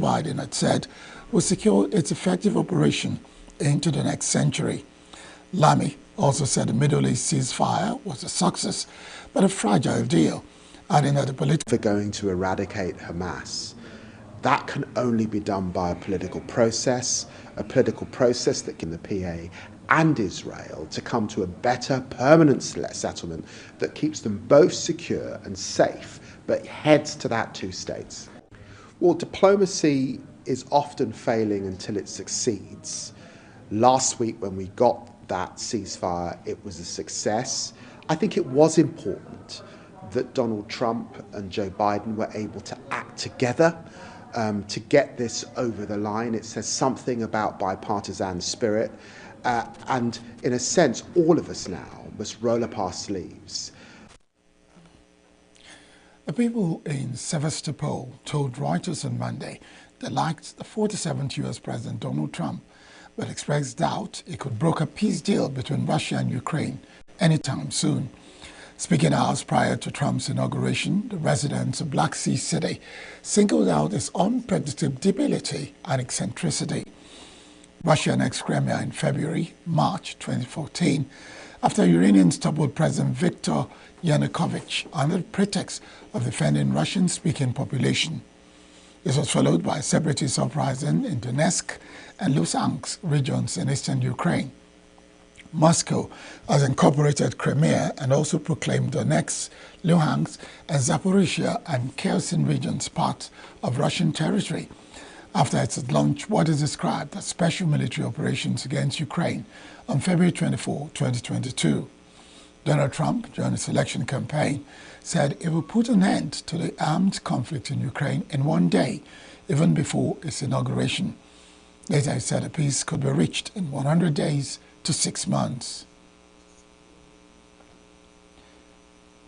Biden had said would secure its effective operation into the next century. Lamy also said the Middle East ceasefire was a success, but a fragile deal, adding that the political... going to eradicate Hamas. That can only be done by a political process that can the PA and Israel to come to a better permanent settlement that keeps them both secure and safe, but heads to that two states. Well, diplomacy is often failing until it succeeds. Last week when we got that ceasefire, it was a success. I think it was important that Donald Trump and Joe Biden were able to act together to get this over the line. It says something about bipartisan spirit. And in a sense, all of us now must roll up our sleeves. The people in Sevastopol told Reuters on Monday they liked the 47th US President Donald Trump, but expressed doubt he could broker a peace deal between Russia and Ukraine anytime soon. Speaking hours prior to Trump's inauguration, the residents of Black Sea City singled out his unpredictability and eccentricity. Russia annexed Crimea in March 2014, after Iranians toppled President Viktor Yanukovych under the pretext of defending Russian-speaking population. This was followed by a separatist uprising in Donetsk and Luhansk regions in eastern Ukraine. Moscow has incorporated Crimea and also proclaimed Donetsk, Luhansk, and Zaporizhia and Kherson regions part of Russian territory, after it had launched what is described as special military operations against Ukraine on February 24, 2022. Donald Trump, during his election campaign, said it would put an end to the armed conflict in Ukraine in one day, even before its inauguration. Later, he said a peace could be reached in 100 days to 6 months.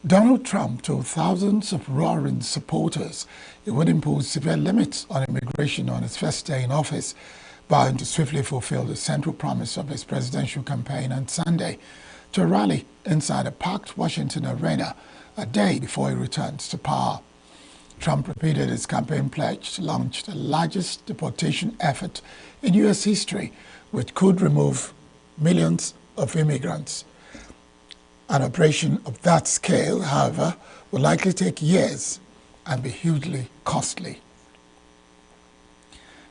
Donald Trump told thousands of roaring supporters he would impose severe limits on immigration on his first day in office, vowing to swiftly fulfill the central promise of his presidential campaign on Sunday to a rally inside a packed Washington arena a day before he returns to power. Trump repeated his campaign pledge to launch the largest deportation effort in U.S. history, which could remove millions of immigrants. An operation of that scale, however, will likely take years and be hugely costly.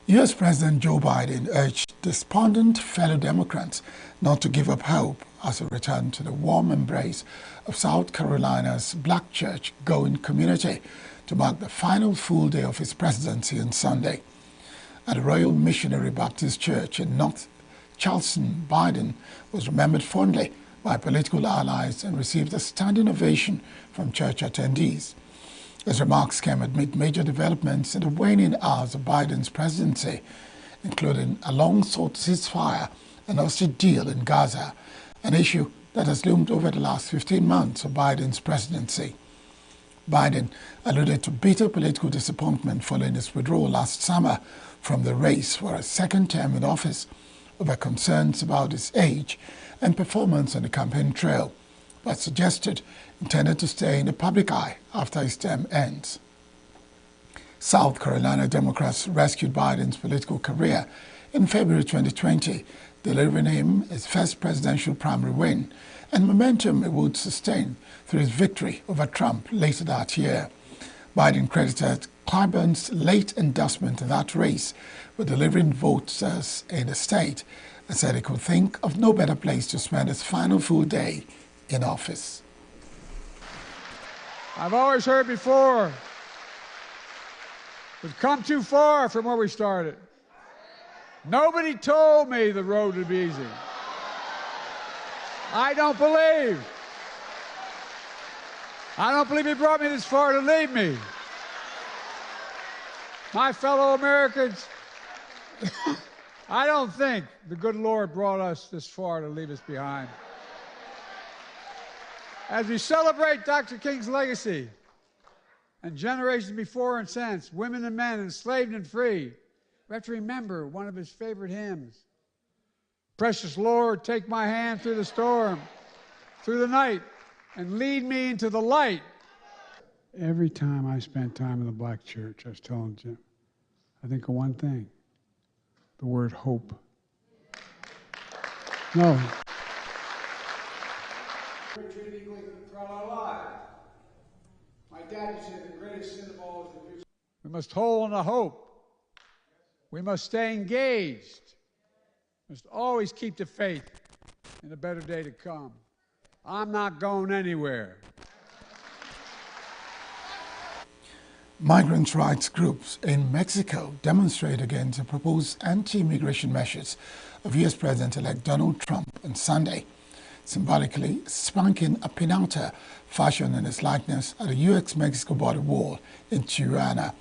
U.S. President Joe Biden urged despondent fellow Democrats not to give up hope as he returned to the warm embrace of South Carolina's black church-going community to mark the final full day of his presidency on Sunday. At the Royal Missionary Baptist Church in North Charleston, Biden was remembered fondly by political allies and received a standing ovation from church attendees. His remarks came amid major developments in the waning hours of Biden's presidency, including a long-sought ceasefire and hostage deal in Gaza, an issue that has loomed over the last 15 months of Biden's presidency. Biden alluded to bitter political disappointment following his withdrawal last summer from the race for a second term in office over concerns about his age and performance on the campaign trail, but suggested intended to stay in the public eye after his term ends. South Carolina Democrats rescued Biden's political career in February 2020, delivering him his first presidential primary win and momentum it would sustain through his victory over Trump later that year. Biden credited Clyburn's late endorsement in that race with delivering votes in the state and said he could think of no better place to spend his final full day in office. I've always heard before, we've come too far from where we started. Nobody told me the road would be easy. I don't believe he brought me this far to leave me. My fellow Americans, I don't think the good Lord brought us this far to leave us behind. As we celebrate Dr. King's legacy and generations before and since, women and men enslaved and free, we have to remember one of his favorite hymns. Precious Lord, take my hand through the storm, through the night, and lead me into the light. Every time I spent time in the black church, I was telling Jim, I think of one thing, the word hope. No. My dad said the greatest sin of all is the future. We must hold on to hope. We must stay engaged. We must always keep the faith in a better day to come. I'm not going anywhere. Migrant rights groups in Mexico demonstrate against the proposed anti-immigration measures of U.S. President-elect Donald Trump on Sunday, symbolically spanking a pinata fashioned in his likeness at the U.S.-Mexico border wall in Tijuana.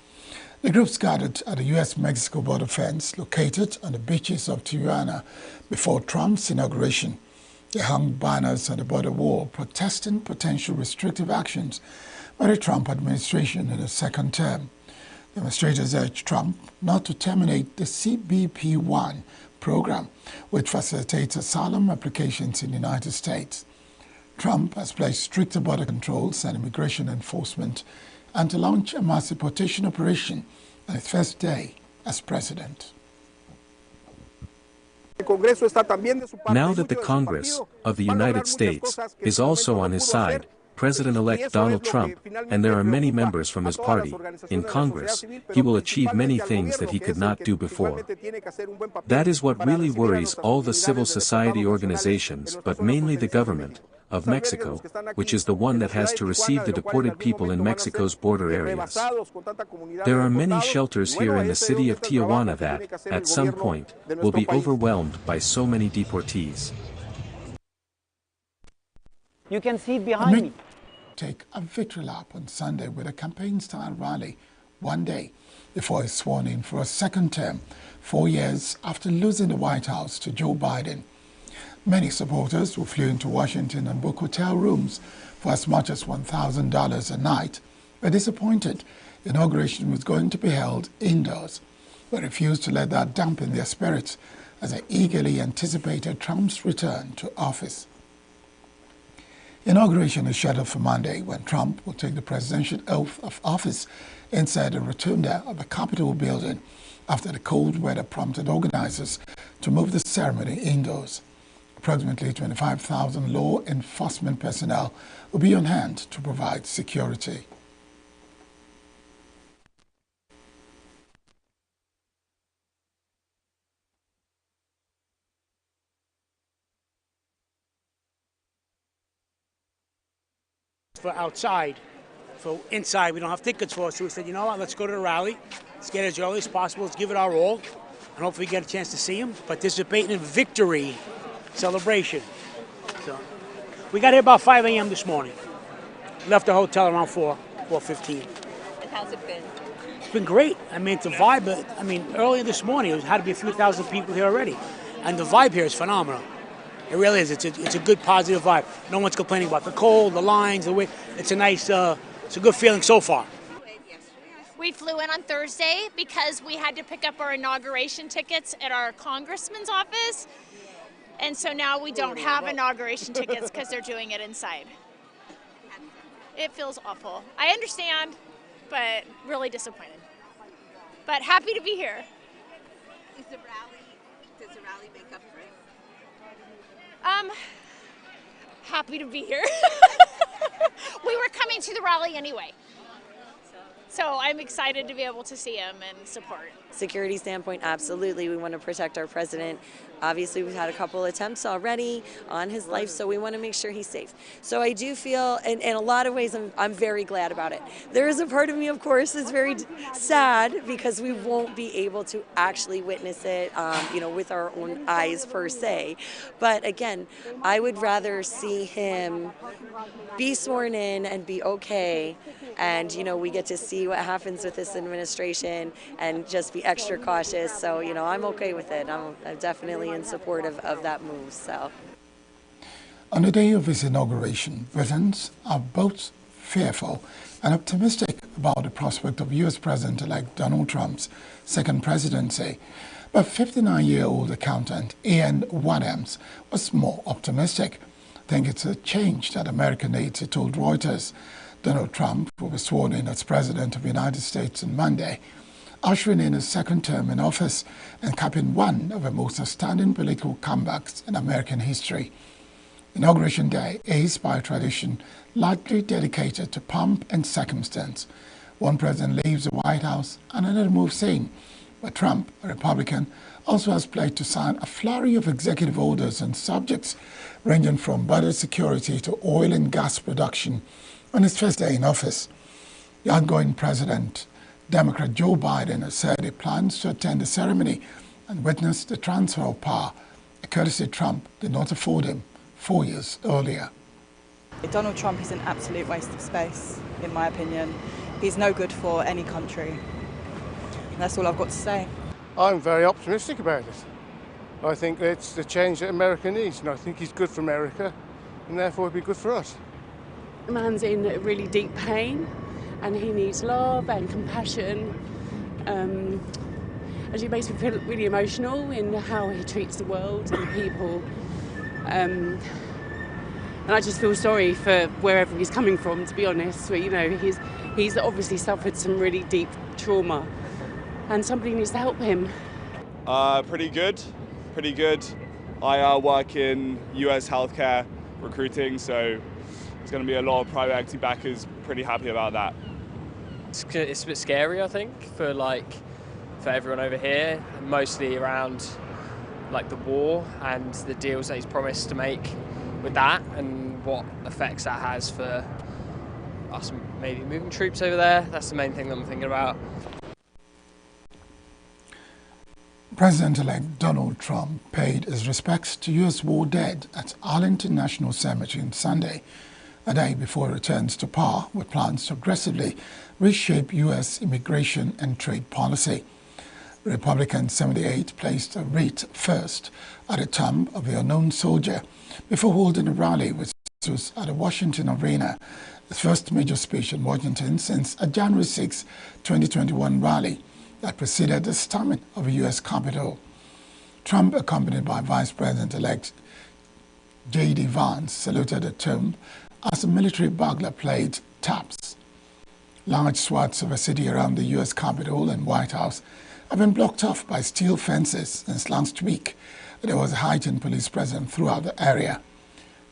The groups gathered at the U.S.-Mexico border fence located on the beaches of Tijuana before Trump's inauguration. They hung banners on the border wall protesting potential restrictive actions by the Trump administration in the second term. Demonstrators urged Trump not to terminate the CBP-1 program, which facilitates asylum applications in the United States. Trump has placed stricter border controls and immigration enforcement and to launch a mass deportation operation on his first day as president. Now that the Congress of the United States is also on his side, President-elect Donald Trump, and there are many members from his party, in Congress, he will achieve many things that he could not do before. That is what really worries all the civil society organizations, but mainly the government of Mexico, which is the one that has to receive the deported people in Mexico's border areas. There are many shelters here in the city of Tijuana that, at some point, will be overwhelmed by so many deportees. You can see it behind me. Take a victory lap on Sunday with a campaign-style rally one day before he's sworn in for a second term, 4 years after losing the White House to Joe Biden. Many supporters who flew into Washington and booked hotel rooms for as much as $1,000 a night were disappointed the inauguration was going to be held indoors, but refused to let that dampen their spirits as they eagerly anticipated Trump's return to office. Inauguration is scheduled for Monday, when Trump will take the presidential oath of office inside the rotunda of the Capitol building after the cold weather prompted organizers to move the ceremony indoors. Approximately 25,000 law enforcement personnel will be on hand to provide security. For outside, for inside, we don't have tickets for, so we said, you know what, let's go to the rally, let's get as early as possible, let's give it our all, and hopefully get a chance to see him, participate in victory celebration. So, we got here about 5 a.m. this morning. Left the hotel around 4:15. And how's it been? It's been great. I mean, it's a vibe, but, I mean, earlier this morning, it had to be a few thousand people here already, and the vibe here is phenomenal. It really is. It's a good, positive vibe. No one's complaining about the cold, the lines, the way. It's a nice, it's a good feeling so far. We flew in on Thursday because we had to pick up our inauguration tickets at our congressman's office. And so now we don't have inauguration tickets because they're doing it inside. It feels awful. I understand, but really disappointed. But happy to be here. Does the rally make up for it? Happy to be here. We were coming to the rally anyway. So I'm excited to be able to see him and support. Security standpoint, absolutely. We want to protect our president. Obviously, we've had a couple attempts already on his life, so we want to make sure he's safe. So I do feel, in a lot of ways, I'm very glad about it. There is a part of me, of course, that's very sad because we won't be able to actually witness it, with our own eyes per se. But again, I would rather see him be sworn in and be okay, and we get to see what happens with this administration and just be extra cautious. So I'm okay with it. I'm definitely in support of that move. So on the day of his inauguration, Britons are both fearful and optimistic about the prospect of U.S. President-elect Donald Trump's second presidency. But 59-year-old accountant Ian Wadhams was more optimistic. I think it's a change that America needs, he told Reuters. Donald Trump will be sworn in as President of the United States on Monday. ushering in his second term in office and capping one of the most outstanding political comebacks in American history. Inauguration Day is, by tradition, largely dedicated to pomp and circumstance. One president leaves the White House and another moves in, but Trump, a Republican, also has pledged to sign a flurry of executive orders on subjects ranging from border security to oil and gas production on his first day in office. The outgoing president, Democrat Joe Biden, has said he plans to attend the ceremony and witness the transfer of power, a courtesy Trump did not afford him 4 years earlier. Donald Trump is an absolute waste of space, in my opinion. He's no good for any country. That's all I've got to say. I'm very optimistic about it. I think it's the change that America needs, and I think he's good for America, and therefore it'll be good for us. The man's in really deep pain, and he needs love and compassion. He makes me feel really emotional in how he treats the world and people. And I just feel sorry for wherever he's coming from, to be honest. You know, he's obviously suffered some really deep trauma, and somebody needs to help him. Pretty good. I work in US healthcare recruiting, so there's going to be a lot of private equity backers. Pretty happy about that. It's a bit scary, I think, for everyone over here, mostly around the war and the deals that he's promised to make with that, and what effects that has for us maybe moving troops over there. That's the main thing that I'm thinking about. President-elect Donald Trump paid his respects to U.S. war dead at Arlington National Cemetery on Sunday, a day before he returns to power with plans to aggressively reshape U.S. immigration and trade policy. Republican 78 placed a wreath first at the tomb of the unknown soldier before holding a rally which was at the Washington Arena, his first major speech in Washington since a January 6, 2021 rally that preceded the storming of the U.S. Capitol. Trump, accompanied by Vice President-elect J.D. Vance, saluted the tomb as a military bugler played taps. Large swaths of the city around the U.S. Capitol and White House have been blocked off by steel fences since last week. There was a heightened police presence throughout the area.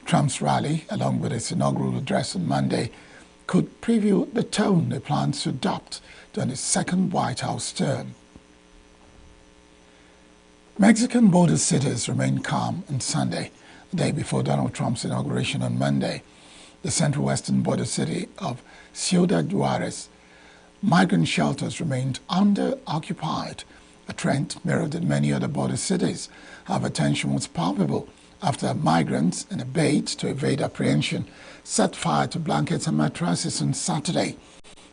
Trump's rally, along with his inaugural address on Monday, could preview the tone he plans to adopt during his second White House term. Mexican border cities remained calm on Sunday, the day before Donald Trump's inauguration on Monday. The central western border city of Ciudad Juarez, migrant shelters remained under-occupied, a trend mirrored in many other border cities. However, tension was palpable after migrants, in a bid to evade apprehension, set fire to blankets and mattresses on Saturday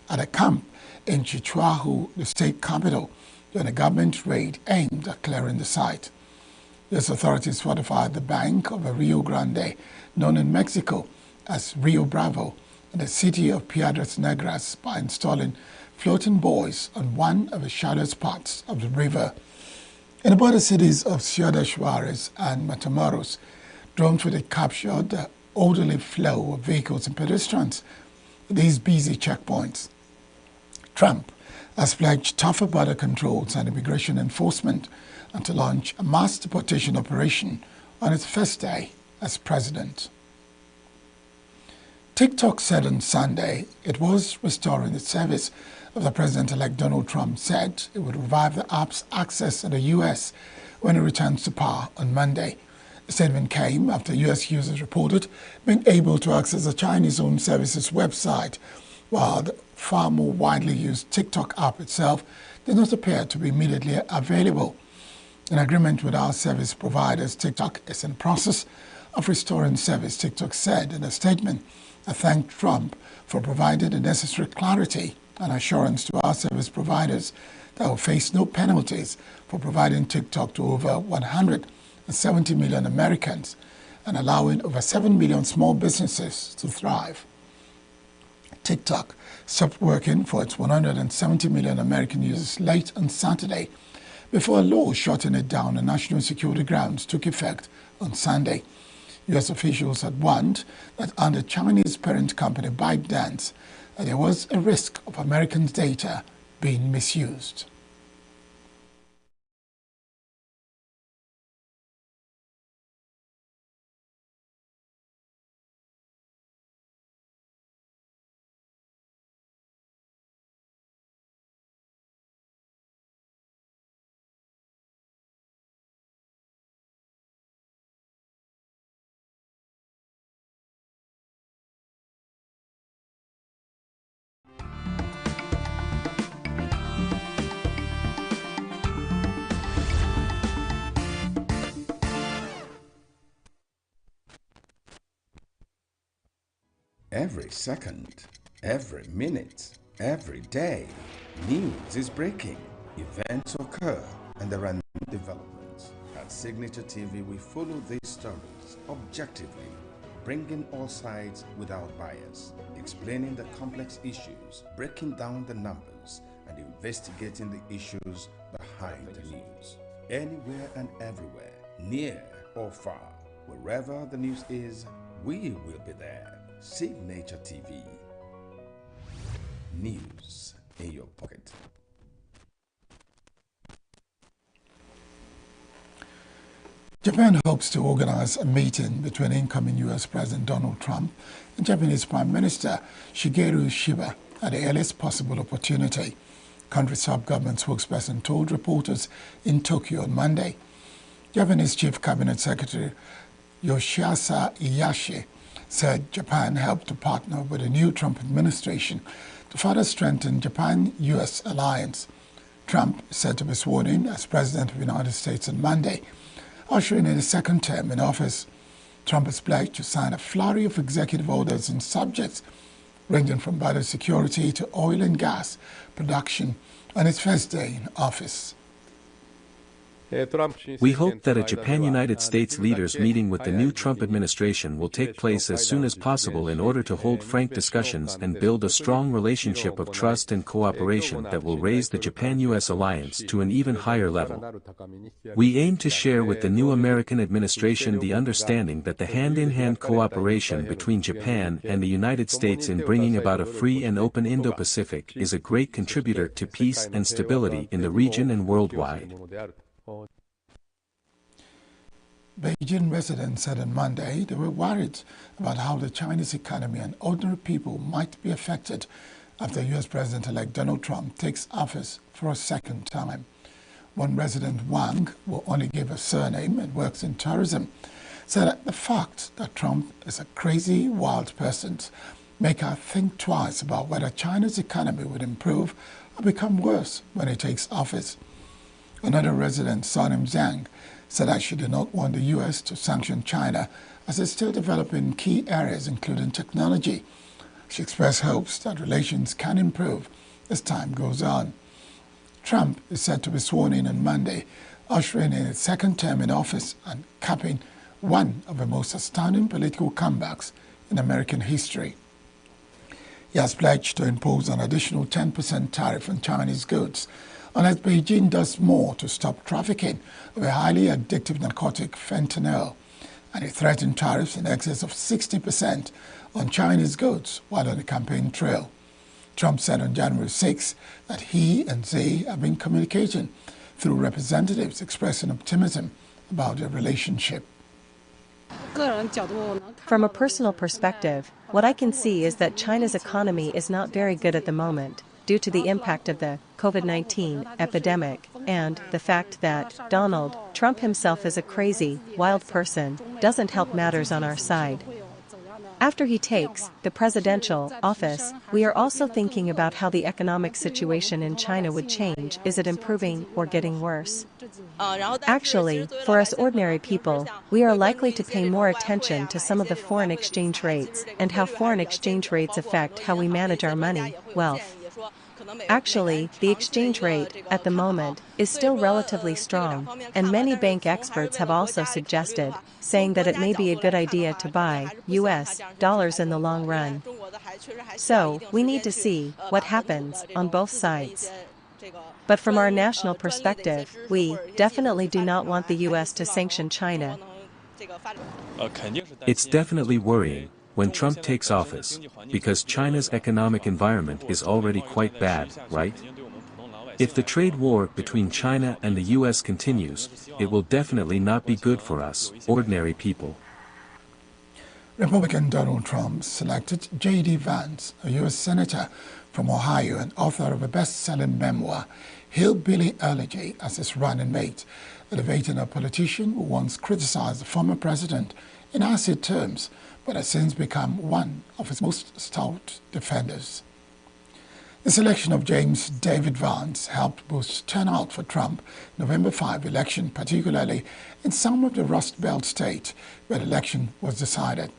at a camp in Chihuahua, the state capital, during a government raid aimed at clearing the site. U.S. authorities fortified the bank of the Rio Grande, known in Mexico as Rio Bravo, in the city of Piedras Negras by installing floating buoys on one of the shallowest parts of the river. In the border cities of Ciudad Juarez and Matamoros, drones would have captured the orderly flow of vehicles and pedestrians at these busy checkpoints. Trump has pledged tougher border controls and immigration enforcement and to launch a mass deportation operation on its first day as president. TikTok said on Sunday it was restoring the service of the president-elect Donald Trump said it would revive the app's access in the U.S. when it returns to power on Monday. The statement came after U.S. users reported being able to access the Chinese-owned service's website, while the far more widely used TikTok app itself did not appear to be immediately available. In agreement with our service providers, TikTok is in the process of restoring service, TikTok said in a statement. I thank Trump for providing the necessary clarity and assurance to our service providers that will face no penalties for providing TikTok to over 170 million Americans and allowing over 7 million small businesses to thrive. TikTok stopped working for its 170 million American users late on Saturday before a law shutting it down on national security grounds took effect on Sunday. U.S. officials had warned that under Chinese parent company ByteDance, there was a risk of Americans' data being misused. Every second, every minute, every day, news is breaking, events occur, and there are new developments. At Signature TV, we follow these stories objectively, bringing all sides without bias, explaining the complex issues, breaking down the numbers, and investigating the issues behind the news. Anywhere and everywhere, near or far, wherever the news is, we will be there. Signature TV. News in your pocket. Japan hopes to organize a meeting between incoming U.S. President Donald Trump and Japanese Prime Minister Shigeru Shiba at the earliest possible opportunity, country's sub-government spokesperson told reporters in Tokyo on Monday. Japanese Chief Cabinet Secretary Yoshiasa Iyashi said Japan helped to partner with the new Trump administration to further strengthen Japan-U.S. alliance. Trump is said to be sworn in as President of the United States on Monday, ushering in his second term in office. Trump is pledged to sign a flurry of executive orders on subjects ranging from biosecurity to oil and gas production on his first day in office. We hope that a Japan-United States leaders meeting with the new Trump administration will take place as soon as possible in order to hold frank discussions and build a strong relationship of trust and cooperation that will raise the Japan-U.S. alliance to an even higher level. We aim to share with the new American administration the understanding that the hand-in-hand cooperation between Japan and the United States in bringing about a free and open Indo-Pacific is a great contributor to peace and stability in the region and worldwide. Beijing residents said on Monday they were worried about how the Chinese economy and ordinary people might be affected after U.S. President-elect Donald Trump takes office for a second time. One resident, Wang, who only gave a surname and works in tourism, said that the fact that Trump is a crazy, wild person make her think twice about whether China's economy would improve or become worse when he takes office. Another resident, Sonim Zhang, said that she did not want the U.S. to sanction China as it's still developing in key areas, including technology. She expressed hopes that relations can improve as time goes on. Trump is said to be sworn in on Monday, ushering in his second term in office and capping one of the most astounding political comebacks in American history. He has pledged to impose an additional 10% tariff on Chinese goods unless Beijing does more to stop trafficking of a highly addictive narcotic, fentanyl, and he threatened tariffs in excess of 60% on Chinese goods while on the campaign trail. Trump said on January 6 that he and Xi have been communicating through representatives expressing optimism about their relationship. From a personal perspective, what I can see is that China's economy is not very good at the moment, due to the impact of the COVID-19 epidemic and the fact that Donald Trump himself is a crazy, wild person, doesn't help matters on our side. After he takes the presidential office, we are also thinking about how the economic situation in China would change. Is it improving or getting worse? Actually, for us ordinary people, we are likely to pay more attention to some of the foreign exchange rates and how foreign exchange rates affect how we manage our money, wealth. Actually, the exchange rate, at the moment, is still relatively strong, and many bank experts have also suggested, saying that it may be a good idea to buy US dollars in the long run. So, we need to see what happens on both sides. But from our national perspective, we definitely do not want the US to sanction China. It's definitely worrying when Trump takes office, because China's economic environment is already quite bad, right? If the trade war between China and the U.S. continues, it will definitely not be good for us, ordinary people. Republican Donald Trump selected J.D. Vance, a U.S. Senator from Ohio and author of a best-selling memoir, Hillbilly Elegy, as his running mate, elevating a politician who once criticized the former president in acid terms, but has since become one of his most stout defenders. The selection of James David Vance helped boost turnout for Trump November 5 election, particularly in some of the Rust Belt states where the election was decided.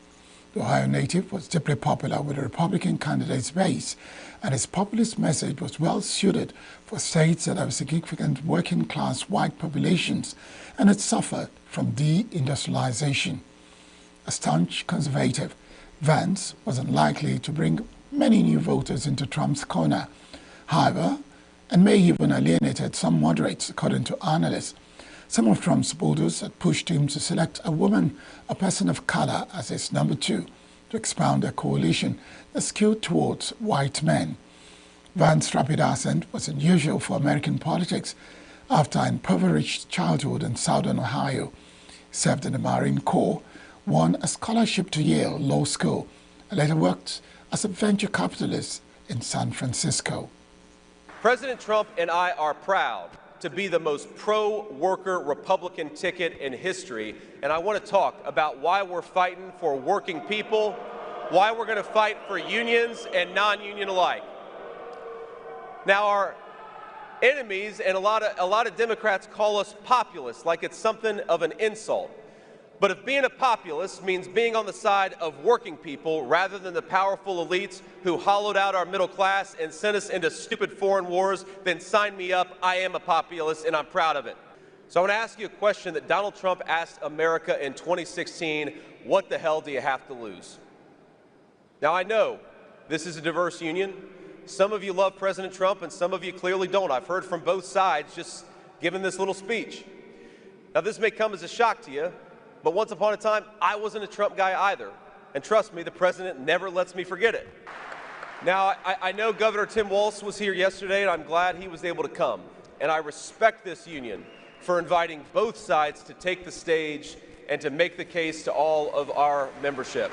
The Ohio native was deeply popular with the Republican candidate's base, and his populist message was well suited for states that have significant working-class white populations and had suffered from deindustrialization. A staunch conservative, Vance was unlikely to bring many new voters into Trump's corner. However, and may even alienated some moderates, according to analysts. Some of Trump's supporters had pushed him to select a woman, a person of color, as his number two, to expound a coalition that skewed towards white men. Vance's rapid ascent was unusual for American politics after an impoverished childhood in southern Ohio. He served in the Marine Corps, won a scholarship to Yale Law School, and later worked as a venture capitalist in San Francisco. President Trump and I are proud to be the most pro-worker Republican ticket in history, and I want to talk about why we're fighting for working people, why we're going to fight for unions and non-union alike. Now, our enemies and a lot of Democrats call us populists, like it's something of an insult. But if being a populist means being on the side of working people rather than the powerful elites who hollowed out our middle class and sent us into stupid foreign wars, then sign me up. I am a populist, and I'm proud of it. So I want to ask you a question that Donald Trump asked America in 2016, what the hell do you have to lose? Now, I know this is a diverse union. Some of you love President Trump, and some of you clearly don't. I've heard from both sides just giving this little speech. Now, this may come as a shock to you, but once upon a time, I wasn't a Trump guy either. And trust me, the president never lets me forget it. Now, I know Governor Tim Walz was here yesterday, and I'm glad he was able to come. And I respect this union for inviting both sides to take the stage and to make the case to all of our membership.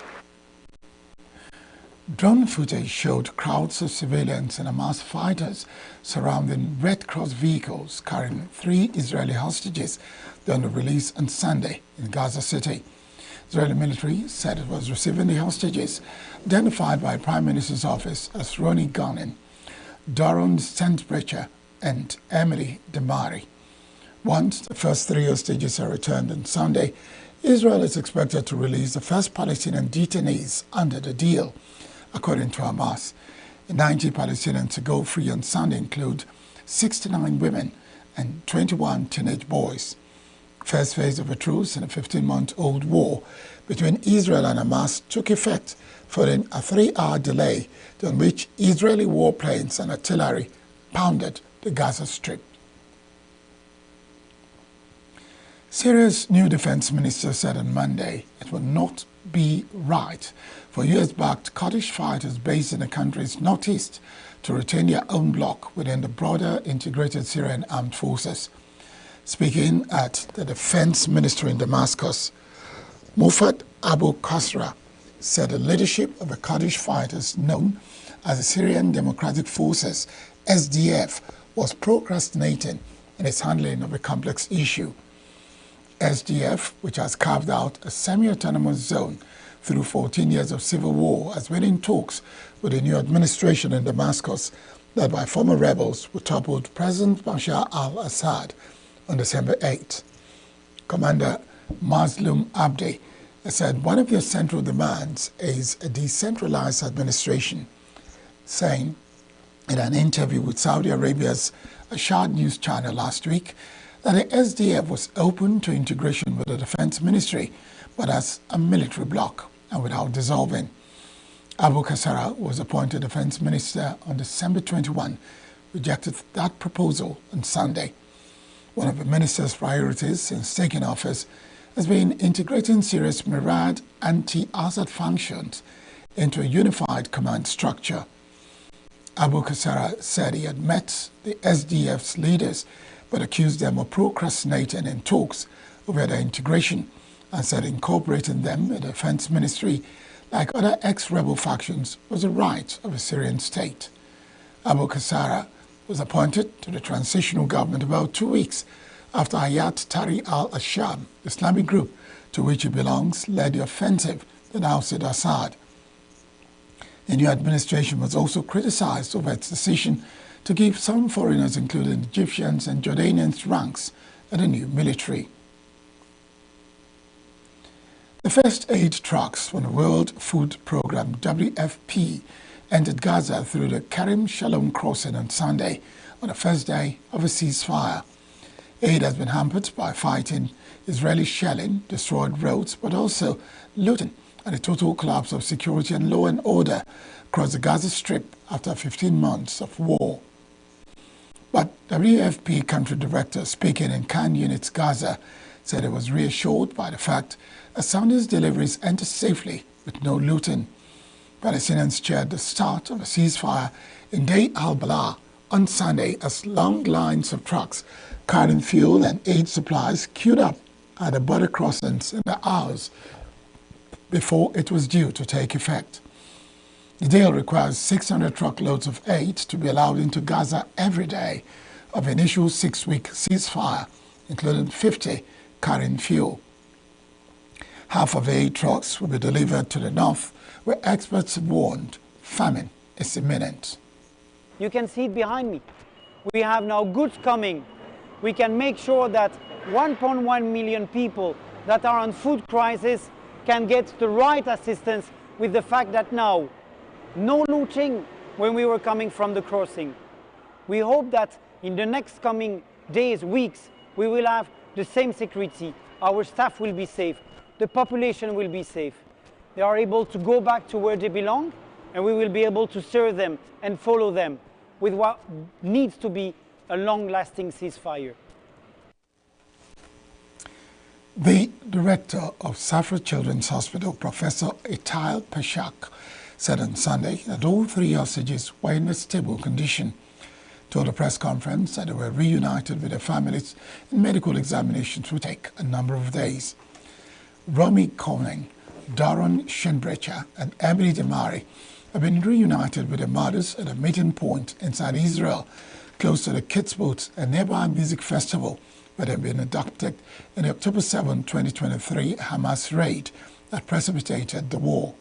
Drone footage showed crowds of civilians and Hamas fighters surrounding Red Cross vehicles carrying 3 Israeli hostages during the release on Sunday in Gaza City. Israeli military said it was receiving the hostages, identified by Prime Minister's office as Roni Gonen, Doron Stensbrecher, and Emily Demari. Once the first 3 hostages are returned on Sunday, Israel is expected to release the first Palestinian detainees under the deal. According to Hamas, the 90 Palestinians to go free on Sunday include 69 women and 21 teenage boys. First phase of a truce in a 15-month-old war between Israel and Hamas took effect following a 3-hour delay during which Israeli warplanes and artillery pounded the Gaza Strip. Syria's new defense minister said on Monday it would not be right for US-backed Kurdish fighters based in the country's northeast to retain their own bloc within the broader integrated Syrian armed forces. Speaking at the defense ministry in Damascus, Mufat Abu Qasra said the leadership of the Kurdish fighters known as the Syrian Democratic Forces, SDF, was procrastinating in its handling of a complex issue. SDF, which has carved out a semi-autonomous zone through 14 years of civil war, has been in talks with the new administration in Damascus led by former rebels who toppled President Bashar al-Assad on December 8. Commander Mazlum Abdi said one of their central demands is a decentralized administration, saying in an interview with Saudi Arabia's Ashad news channel last week that the SDF was open to integration with the Defense Ministry, but as a military bloc and without dissolving. Abu Qasra was appointed Defense Minister on December 21, rejected that proposal on Sunday. One of the minister's priorities since taking office has been integrating Syria's myriad anti-Assad functions into a unified command structure. Abu Qasra said he had met the SDF's leaders but accused them of procrastinating in talks over their integration and said incorporating them in the defense ministry, like other ex-rebel factions, was a right of a Syrian state. Abu Qasra was appointed to the transitional government about 2 weeks after Hayat Tahrir al-Sham, the Islamic group to which he belongs, led the offensive that ousted Assad. The new administration was also criticized over its decision to give some foreigners, including Egyptians and Jordanians, ranks in the new military. The first 8 trucks from the World Food Programme WFP entered Gaza through the Karim Shalom crossing on Sunday, on the first day of a ceasefire. Aid has been hampered by fighting, Israeli shelling, destroyed roads, but also looting and a total collapse of security and law and order across the Gaza Strip after 15 months of war. But WFP country director speaking in Khan Yunis, Gaza, said he was reassured by the fact that Sunday's deliveries entered safely with no looting. Palestinians cheered the start of a ceasefire in Deir al-Balah on Sunday as long lines of trucks carrying fuel and aid supplies queued up at the border crossings in the hours before it was due to take effect. The deal requires 600 truckloads of aid to be allowed into Gaza every day of the initial 6-week ceasefire, including 50 carrying fuel. Half of the 8 trucks will be delivered to the north, where experts have warned famine is imminent. You can see it behind me. We have now goods coming. We can make sure that 1.1 million people that are on food crisis can get the right assistance, with the fact that now no looting when we were coming from the crossing. We hope that in the next coming days, weeks, we will have the same security. Our staff will be safe. The population will be safe. They are able to go back to where they belong, and we will be able to serve them and follow them with what needs to be a long-lasting ceasefire. The director of Safra Children's Hospital, Professor Ital Pashak, said on Sunday that all 3 hostages were in a stable condition. Told a press conference that they were reunited with their families, and medical examinations will take a number of days. Romy Koning, Daron Shinbrecher, and Emily Demari have been reunited with their mothers at a meeting point inside Israel, close to the Kitzbutz, a nearby music festival, where they've been abducted in the October 7, 2023 Hamas raid that precipitated the war.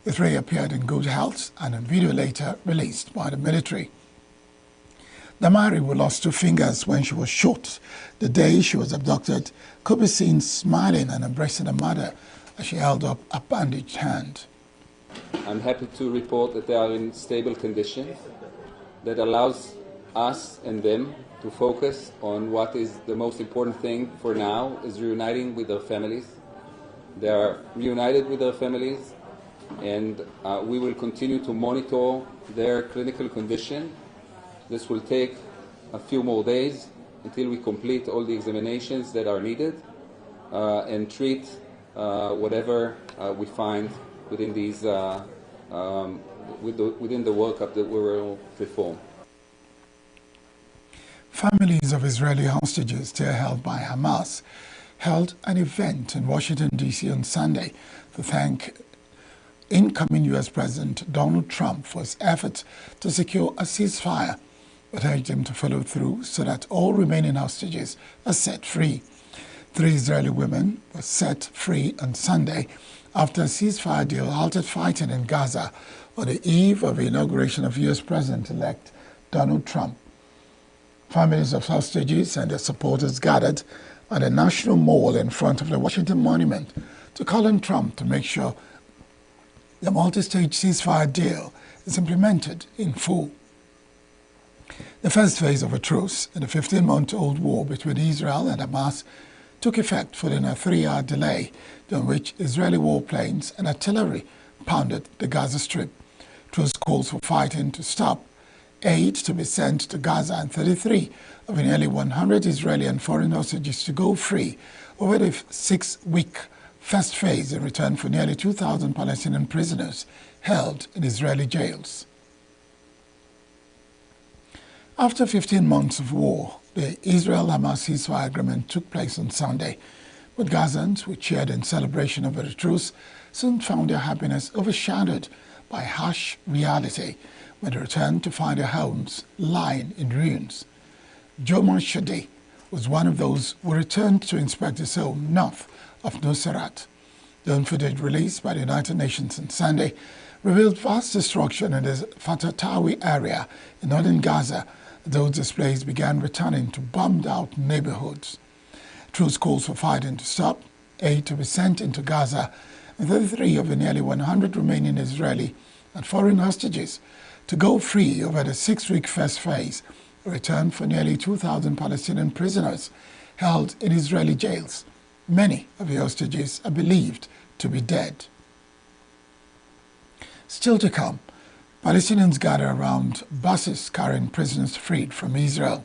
The 3 appeared in good health and a video later released by the military. Damari, who lost 2 fingers when she was shot the day she was abducted, could be seen smiling and embracing her mother as she held up a bandaged hand. I'm happy to report that they are in stable condition that allows us and them to focus on what is the most important thing for now, is reuniting with their families. They are reunited with their families, and we will continue to monitor their clinical condition. This will take a few more days until we complete all the examinations that are needed and treat whatever we find within these within the workup that we will perform. Families of Israeli hostages still held by Hamas held an event in Washington, D.C. on Sunday to thank incoming U.S. President Donald Trump for his efforts to secure a ceasefire, but urged him to follow through so that all remaining hostages are set free. 3 Israeli women were set free on Sunday after a ceasefire deal halted fighting in Gaza on the eve of the inauguration of U.S. President-elect Donald Trump. Families of hostages and their supporters gathered at the National Mall in front of the Washington Monument to call on Trump to make sure the multi-stage ceasefire deal is implemented in full. The first phase of a truce in the 15-month-old war between Israel and Hamas took effect following a 3-hour delay during which Israeli warplanes and artillery pounded the Gaza Strip. Truce calls for fighting to stop, aid to be sent to Gaza, and 33 of the nearly 100 Israeli and foreign hostages to go free over the 6-week first phase in return for nearly 2,000 Palestinian prisoners held in Israeli jails. After 15 months of war, the Israel-Hamas ceasefire agreement took place on Sunday, but Gazans, who cheered in celebration of the truce, soon found their happiness overshadowed by harsh reality when they returned to find their homes lying in ruins. Jomar Shadi was one of those who returned to inspect his home north of Nusrat. The footage released by the United Nations on Sunday revealed vast destruction in the Fatatawi area in northern Gaza. Those displays began returning to bombed-out neighborhoods. Truce calls for fighting to stop, aid to be sent into Gaza, and 33 of the nearly 100 remaining Israeli and foreign hostages to go free over the 6-week first phase, a return for nearly 2,000 Palestinian prisoners held in Israeli jails. Many of the hostages are believed to be dead. Still to come, Palestinians gather around buses carrying prisoners freed from Israel.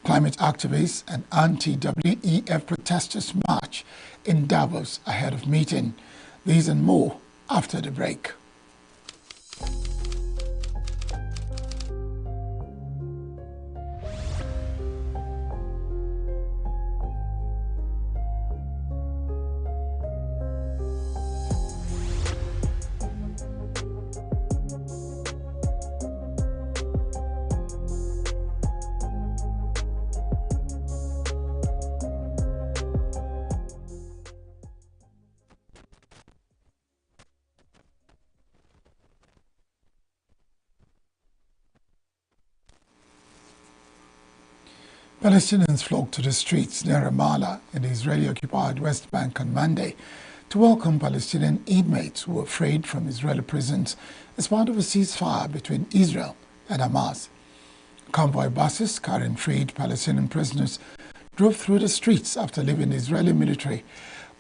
Climate activists and anti-WEF protesters march in Davos ahead of meeting. These and more after the break. Palestinians flocked to the streets near Ramallah in the Israeli-occupied West Bank on Monday to welcome Palestinian inmates who were freed from Israeli prisons as part of a ceasefire between Israel and Hamas. Convoy buses carrying freed Palestinian prisoners drove through the streets after leaving the Israeli military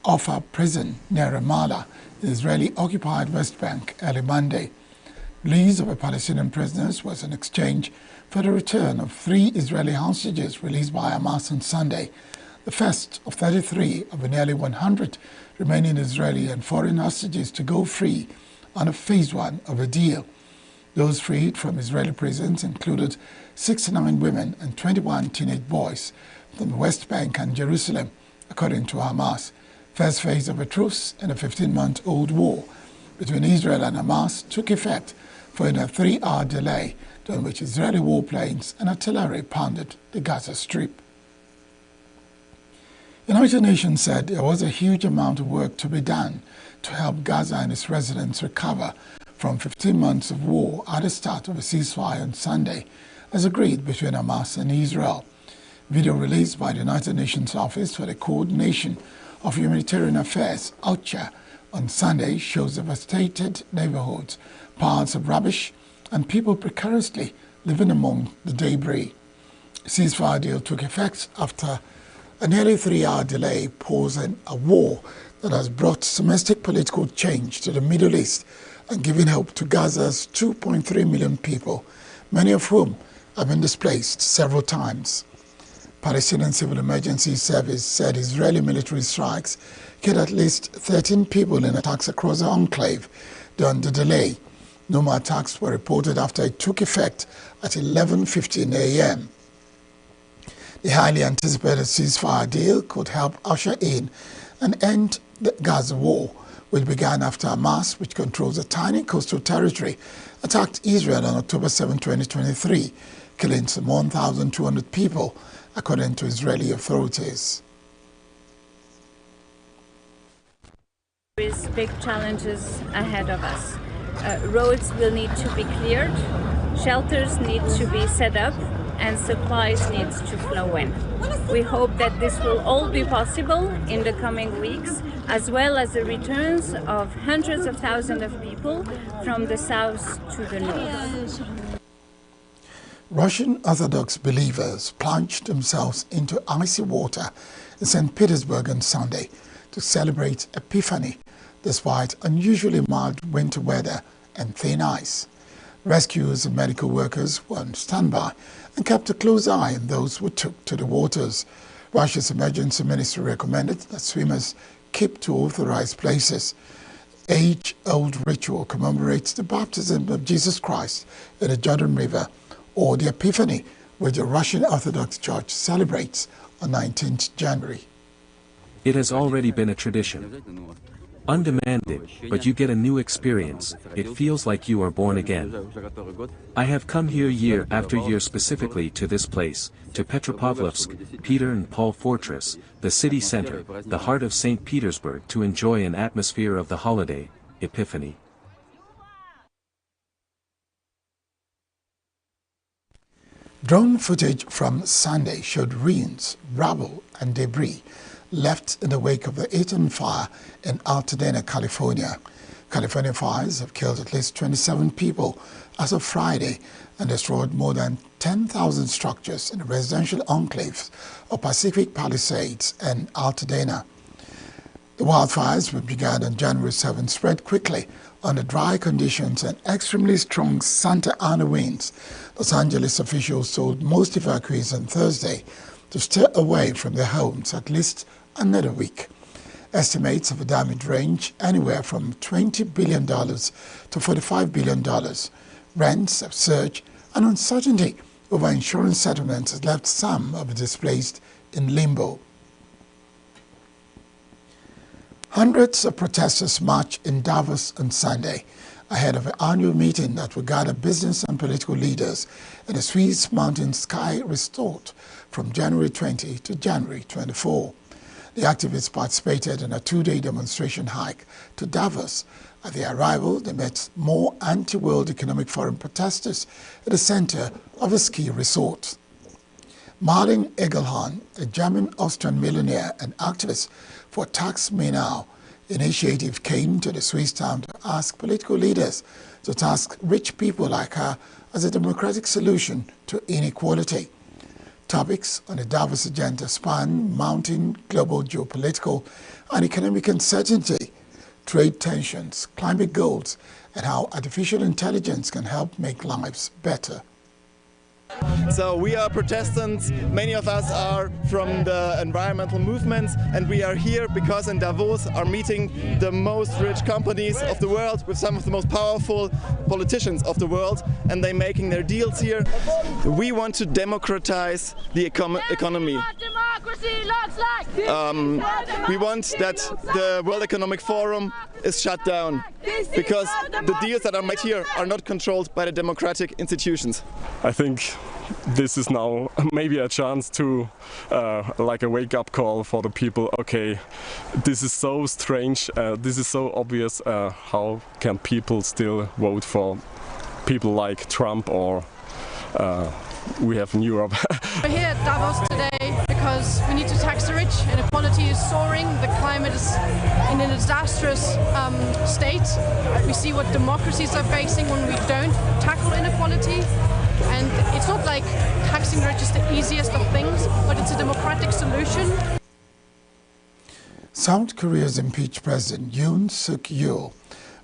Offa prison near Ramallah, the Israeli-occupied West Bank, early Monday. Release of the Palestinian prisoners was in exchange for the return of 3 Israeli hostages released by Hamas on Sunday, the first of 33 of the nearly 100 remaining Israeli and foreign hostages to go free under Phase 1 of the deal. Those freed from Israeli prisons included 69 women and 21 teenage boys from the West Bank and Jerusalem, according to Hamas. First phase of a truce in a 15-month-old war between Israel and Hamas took effect following a 3-hour delay during which Israeli warplanes and artillery pounded the Gaza Strip. The United Nations said there was a huge amount of work to be done to help Gaza and its residents recover from 15 months of war at the start of a ceasefire on Sunday, as agreed between Hamas and Israel. Video released by the United Nations Office for the Coordination of Humanitarian Affairs, OCHA, on Sunday shows devastated neighborhoods, piles of rubbish, and people precariously living among the debris. The ceasefire deal took effect after a nearly 3-hour delay, pausing a war that has brought domestic political change to the Middle East and giving hope to Gaza's 2.3 million people, many of whom have been displaced several times. Palestinian Civil Emergency Service said Israeli military strikes killed at least 13 people in attacks across the enclave during the delay. No more attacks were reported after it took effect at 11:15 a.m. The highly anticipated ceasefire deal could help usher in and end the Gaza war, which began after Hamas, which controls a tiny coastal territory, attacked Israel on October 7, 2023, killing some 1,200 people, according to Israeli authorities. There is big challenges ahead of us. Roads will need to be cleared, shelters need to be set up, and supplies need to flow in. We hope that this will all be possible in the coming weeks, as well as the returns of hundreds of thousands of people from the south to the north. Russian Orthodox believers plunged themselves into icy water in St. Petersburg on Sunday to celebrate Epiphany, despite unusually mild winter weather and thin ice. Rescuers and medical workers were on standby and kept a close eye on those who took to the waters. Russia's emergency ministry recommended that swimmers keep to authorized places. Age-old ritual commemorates the baptism of Jesus Christ in the Jordan River, or the Epiphany, which the Russian Orthodox Church celebrates on 19th January. It has already been a tradition. Undemanded, but you get a new experience. It feels like you are born again. I have come here year after year specifically to this place, to Petropavlovsk, Peter and Paul Fortress, the city center, the heart of St. Petersburg, to enjoy an atmosphere of the holiday, Epiphany. Drone footage from Sunday showed ruins, rubble and debris left in the wake of the Eaton fire in Altadena, California. California fires have killed at least 27 people as of Friday and destroyed more than 10,000 structures in the residential enclaves of Pacific Palisades and Altadena. The wildfires, which began on January 7, spread quickly under dry conditions and extremely strong Santa Ana winds. Los Angeles officials told most evacuees on Thursday to stay away from their homes at least another week. Estimates of the damage range anywhere from $20 billion to $45 billion. Rents have surged, and uncertainty over insurance settlements has left some of the displaced in limbo. Hundreds of protesters marched in Davos on Sunday ahead of an annual meeting that will gather business and political leaders in the Swiss mountain ski resort from January 20 to January 24. The activists participated in a two-day demonstration hike to Davos. At their arrival, they met more anti-World Economic Forum protesters at the center of the ski resort. Martin Egelhorn, a German-Austrian millionaire and activist for Tax Me Now initiative, came to the Swiss town to ask political leaders to task rich people like her as a democratic solution to inequality. Topics on the Davos agenda span mounting global geopolitical and economic uncertainty, trade tensions, climate goals, and how artificial intelligence can help make lives better. So we are Protestants, many of us are from the environmental movements, and we are here because in Davos are meeting the most rich companies of the world with some of the most powerful politicians of the world, and they're making their deals here. We want to democratize the economy. We want that the World Economic Forum is shut down because the deals that are made here are not controlled by the democratic institutions. I think this is now maybe a chance to like a wake-up call for the people. Okay, this is so strange, this is so obvious. How can people still vote for people like Trump or we have in Europe? We're here at Davos today because we need to tax the rich. Inequality is soaring, the climate is in a disastrous state. We see what democracies are facing when we don't tackle inequality. And it's not like taxing the rich is the easiest of things, but it's a democratic solution. South Korea's impeached President Yoon Suk-yeol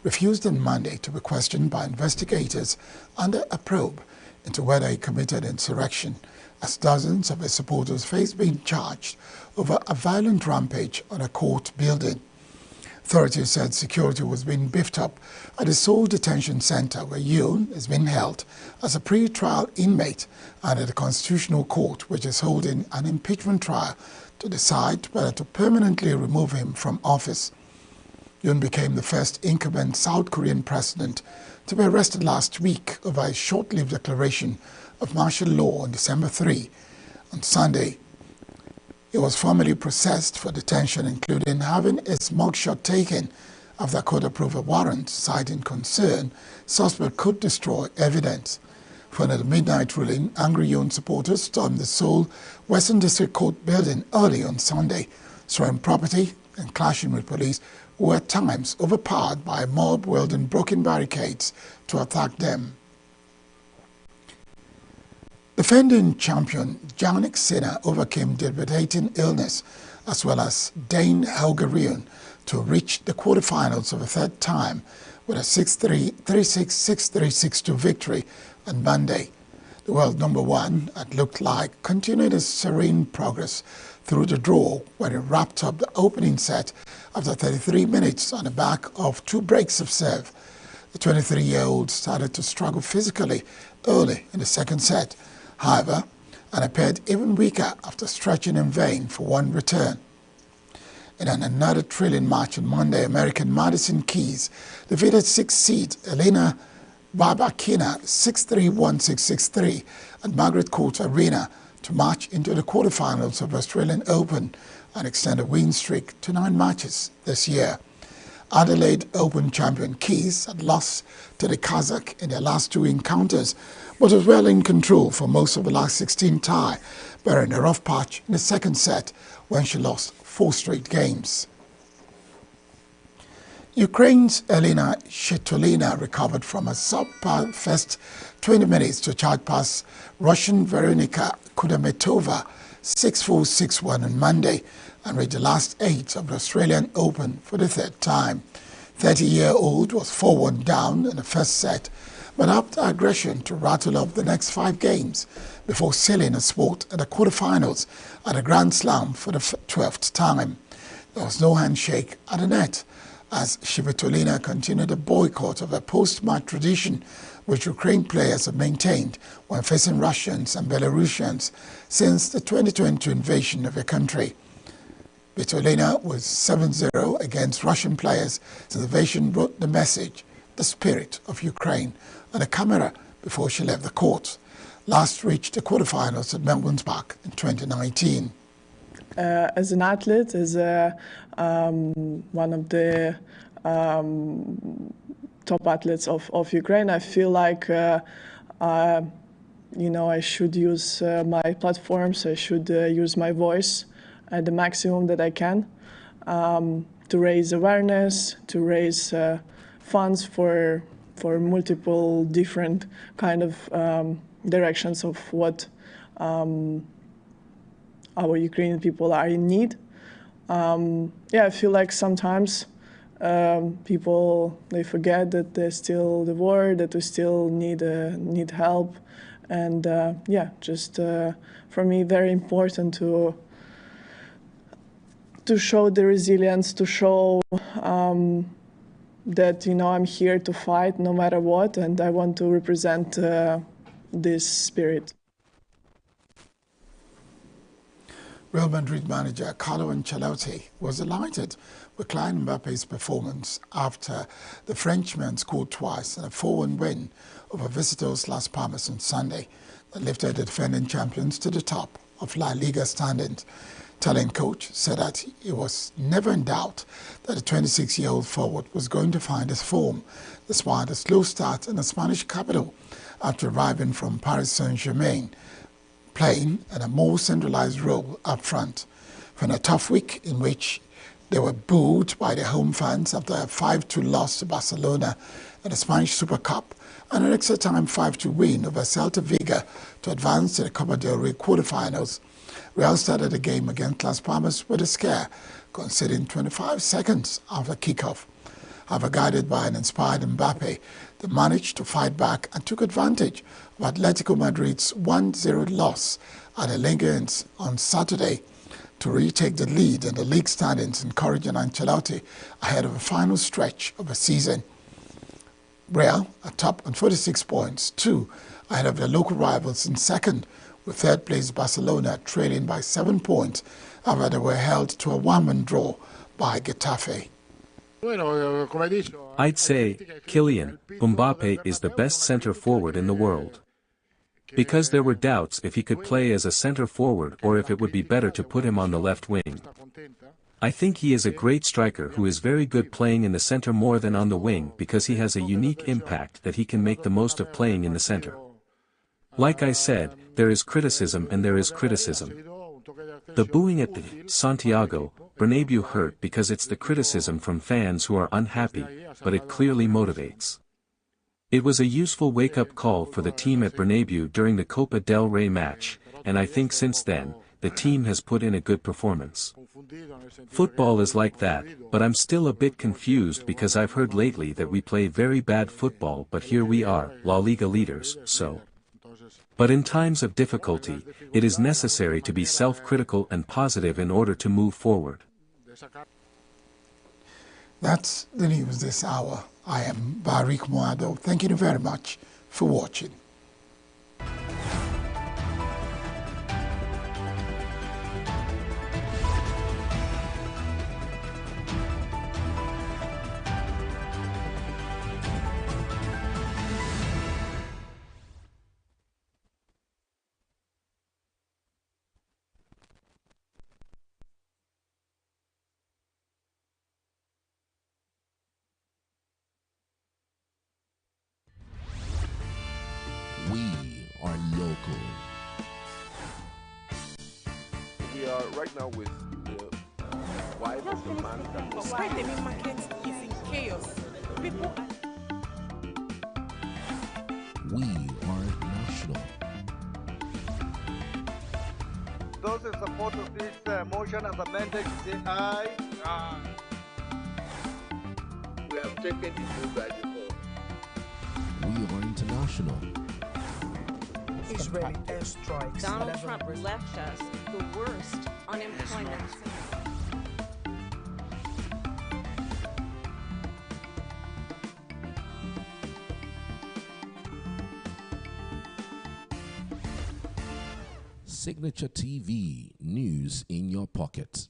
refused on Monday to be questioned by investigators under a probe into whether he committed insurrection, as dozens of his supporters face being charged over a violent rampage on a court building. Authorities said security was being beefed up at the Seoul Detention Center, where Yoon is being held as a pre-trial inmate under the Constitutional Court, which is holding an impeachment trial to decide whether to permanently remove him from office. Yoon became the first incumbent South Korean president to be arrested last week over a short-lived declaration of martial law on December 3. On Sunday, he was formally processed for detention, including having his mugshot taken after court approved a warrant, citing concern suspect could destroy evidence. Following the midnight ruling, angry Yoon supporters stormed the Seoul Western District Court building early on Sunday, destroying property and clashing with police, who were at times overpowered by a mob wielding broken barricades to attack them. Defending champion Jannik Sinner overcame debilitating illness as well as Dane Helgerian to reach the quarterfinals of a third time with a 6-3, 3-6, 6-3, 6-2 victory on Monday. The world number one had looked like continued his serene progress through the draw when he wrapped up the opening set after 33 minutes on the back of two breaks of serve. The 23-year-old started to struggle physically early in the second set, however, and appeared even weaker after stretching in vain for one return. In another thrilling match on Monday, American Madison Keys defeated 6th seed Elena Rybakina 6-3, 1-6, 6-3 at Margaret Court Arena to march into the quarterfinals of the Australian Open and extend a win streak to 9 matches this year. Adelaide Open champion Keys had lost to the Kazakh in their last 2 encounters, but was well in control for most of the last 16 tie, bearing a rough patch in the second set when she lost 4 straight games. Ukraine's Elena Svitolina recovered from a subpar first 20 minutes to charge past Russian Veronika Kudermetova 6-4, 6-1 on Monday and reached the last 8 of the Australian Open for the third time. 30-year-old was 4-1 down in the first set, but after aggression to rattle off the next 5 games before sealing a spot at the quarterfinals at the Grand Slam for the 12th time. There was no handshake at the net, as Svitolina continued a boycott of a post-match tradition which Ukraine players have maintained when facing Russians and Belarusians since the 2022 invasion of the country. Svitolina was 7-0 against Russian players as the invasion brought the message, the spirit of Ukraine, on the camera before she left the court. Last reached the quarterfinals at Melbourne's Park in 2019. As an athlete, as one of the top athletes of Ukraine, I feel like I should use my platforms. I should use my voice at the maximum that I can to raise awareness, to raise funds for multiple different kind of directions of what our Ukrainian people are in need. I feel like sometimes people, they forget that there's still the war, that we still need help. And for me, very important to show the resilience, to show that, I'm here to fight no matter what, and I want to represent this spirit. Real Madrid manager Carlo Ancelotti was delighted with Kylian Mbappe's performance after the Frenchman scored twice in a 4-1 win over visitors Las Palmas on Sunday that lifted the defending champions to the top of La Liga standings. Italian coach said that he was never in doubt that the 26-year-old forward was going to find his form despite a slow start in the Spanish capital after arriving from Paris Saint-Germain, playing in a more centralized role up front. From a tough week in which they were booed by their home fans after a 5-2 loss to Barcelona in the Spanish Super Cup and an extra time 5-2 win over Celta Vigo to advance to the Copa del Rey quarterfinals, Real started the game against Las Palmas with a scare, conceding 25 seconds after kickoff. However, guided by an inspired Mbappe, they managed to fight back and took advantage of Atletico Madrid's 1-0 loss at the Linganes on Saturday to retake the lead in the league standings, encouraging Ancelotti ahead of a final stretch of the season. Real are top on 46 points, 2 ahead of their local rivals in second, with third place Barcelona trailing by 7 points after they were held to a 1-1 draw by Getafe. I'd say Kylian Mbappe is the best center forward in the world. Because there were doubts if he could play as a center forward or if it would be better to put him on the left wing. I think he is a great striker who is very good playing in the center more than on the wing because he has a unique impact that he can make the most of playing in the center. Like I said, there is criticism and there is criticism. The booing at the Santiago Bernabeu hurt because it's the criticism from fans who are unhappy, but it clearly motivates. It was a useful wake-up call for the team at Bernabeu during the Copa del Rey match, and I think since then, the team has put in a good performance. Football is like that, but I'm still a bit confused because I've heard lately that we play very bad football, but here we are, La Liga leaders, so. But in times of difficulty, it is necessary to be self-critical and positive in order to move forward. That's the news this hour. I am Barik Moado. Thank you very much for watching. We right now with the wife of the man that was... Why the meat market is in chaos. People... We are national. Those in support of this motion as amended, say aye. Aye. We have taken the vote by default. We are international. Israeli airstrikes. Donald Trump left us the worst unemployment. Signature TV, news in your pocket.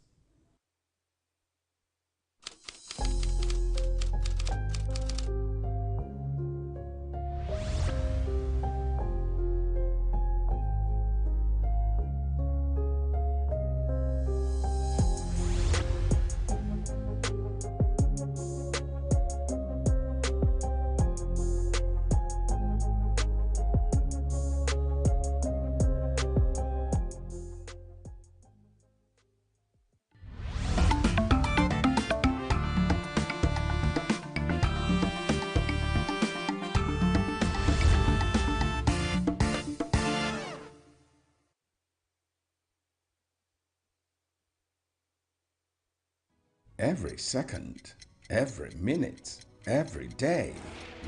Every second, every minute, every day,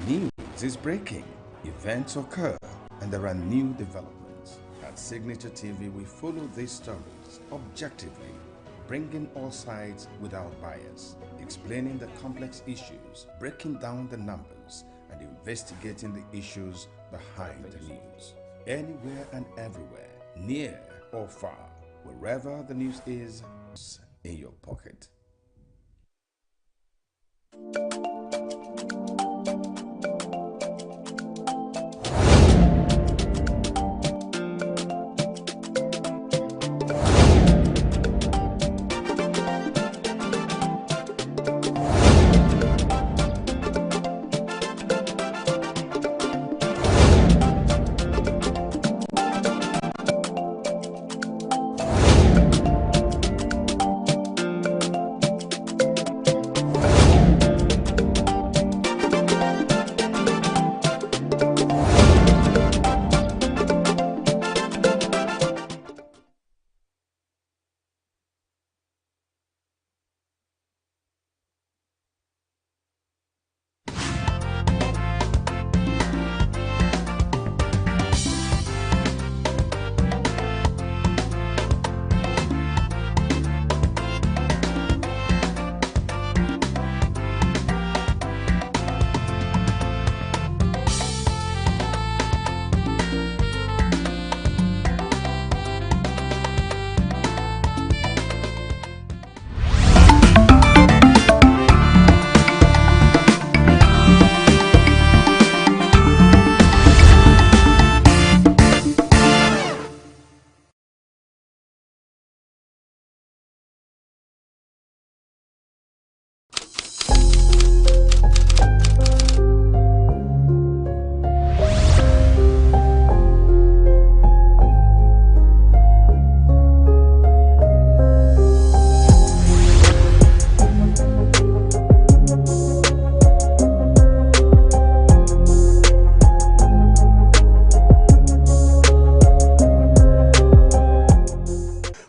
news is breaking. Events occur and there are new developments. At Signature TV, we follow these stories objectively, bringing all sides without bias, explaining the complex issues, breaking down the numbers, and investigating the issues behind the news. Anywhere and everywhere, near or far, wherever the news is, in your pocket.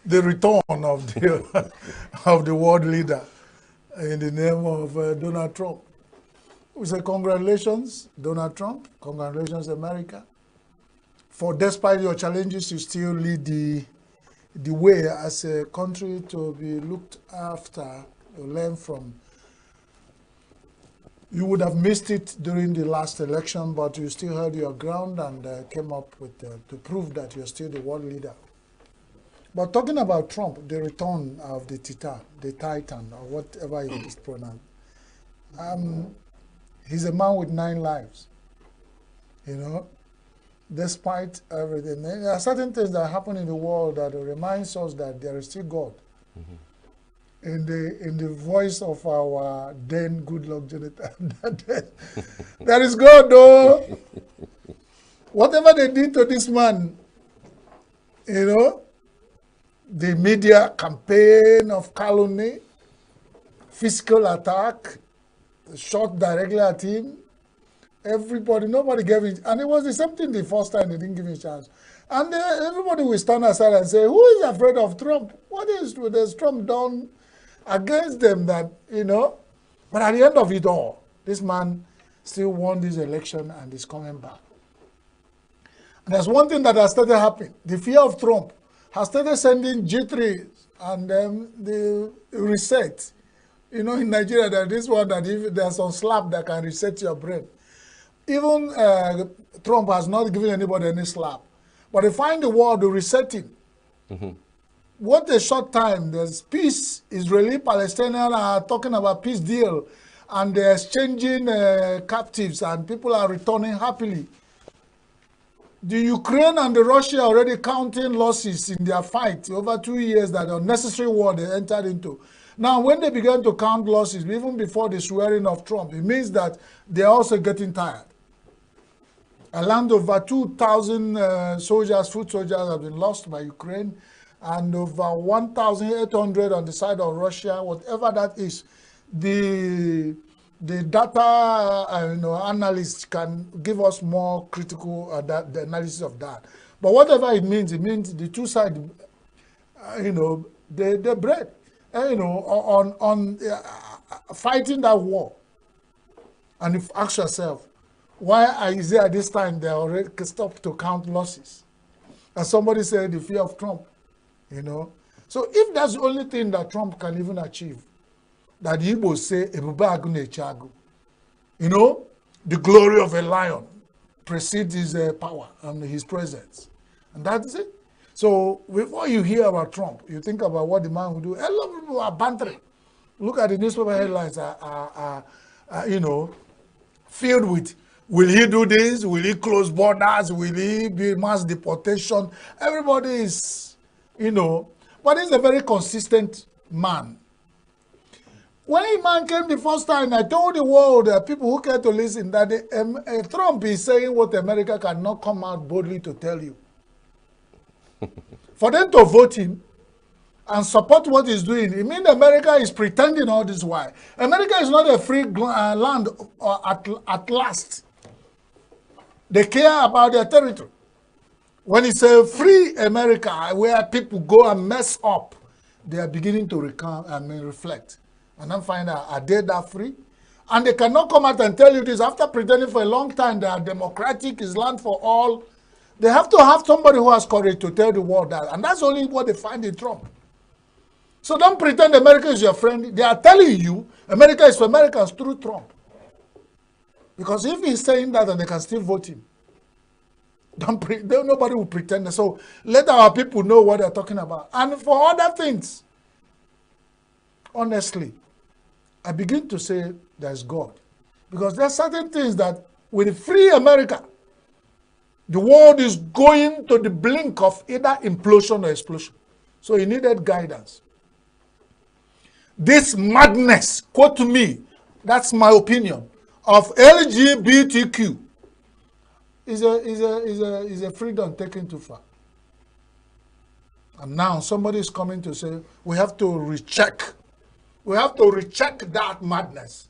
The return of the of the world leader in the name of Donald Trump. We say congratulations, Donald Trump. Congratulations, America. For despite your challenges, you still lead the way as a country to be looked after, to learn from. You would have missed it during the last election, but you still held your ground and came up with to prove that you're still the world leader. But talking about Trump, the return of the Titan, or whatever it is pronounced, he's a man with 9 lives, you know, despite everything. There are certain things that happen in the world that reminds us that there is still God. In the voice of our then Goodluck Jonathan, there is God, though. Whatever they did to this man, you know, the media campaign of calumny, physical attack, shot directly at him. Everybody, nobody gave it. And it was the same thing the first time they didn't give him a chance. And everybody will stand aside and say, who is afraid of Trump? What has Trump done against them that, you know? But at the end of it all, this man still won this election and is coming back. And there's one thing that has started happening. The fear of Trump has started sending G3s and the reset. You know, in Nigeria, there's this one that if there's some slap that can reset your brain. Even Trump has not given anybody any slap. But they find the world resetting. What a short time. There's peace. Israeli-Palestinians are talking about peace deal. And they're exchanging captives and people are returning happily. The Ukraine and the Russia are already counting losses in their fight over 2 years, that unnecessary war they entered into. Now, when they began to count losses, even before the swearing of Trump, it means that they're also getting tired. A land over 2,000 soldiers, foot soldiers, have been lost by Ukraine, and over 1,800 on the side of Russia, whatever that is. The data analysts can give us more critical the analysis of that. But whatever it means the two sides, they break, on fighting that war. And if ask yourself, why is it at this time they already stopped to count losses? And somebody said the fear of Trump, So if that's the only thing that Trump can even achieve, that the Igbos say, the glory of a lion precedes his power and his presence. And that's it. So before you hear about Trump, you think about what the man will do. A lot of people are bantering. Look at the newspaper headlines filled with, will he do this? Will he close borders? Will he be mass deportation? Everybody is, but he's a very consistent man. When a man came the first time, I told the world, people who care to listen, that Trump is saying what America cannot come out boldly to tell you. For them to vote him and support what he's doing, it means America is pretending all this while. America is not a free land at last. They care about their territory. When it's a free America where people go and mess up, they are beginning to reflect. And then find out, are they that free? And they cannot come out and tell you this after pretending for a long time they are democratic, is land for all. They have to have somebody who has courage to tell the world that. And that's only what they find in Trump. So don't pretend America is your friend. They are telling you America is for Americans through Trump. Because if he's saying that, then they can still vote him. Nobody will pretend. So let our people know what they're talking about. And for other things, honestly, I begin to say there's God. Because there are certain things that with free America, the world is going to the blink of either implosion or explosion. So he needed guidance. This madness, quote me, that's my opinion, of LGBTQ is a freedom taken too far. And now somebody is coming to say, we have to recheck. We have to recheck that madness.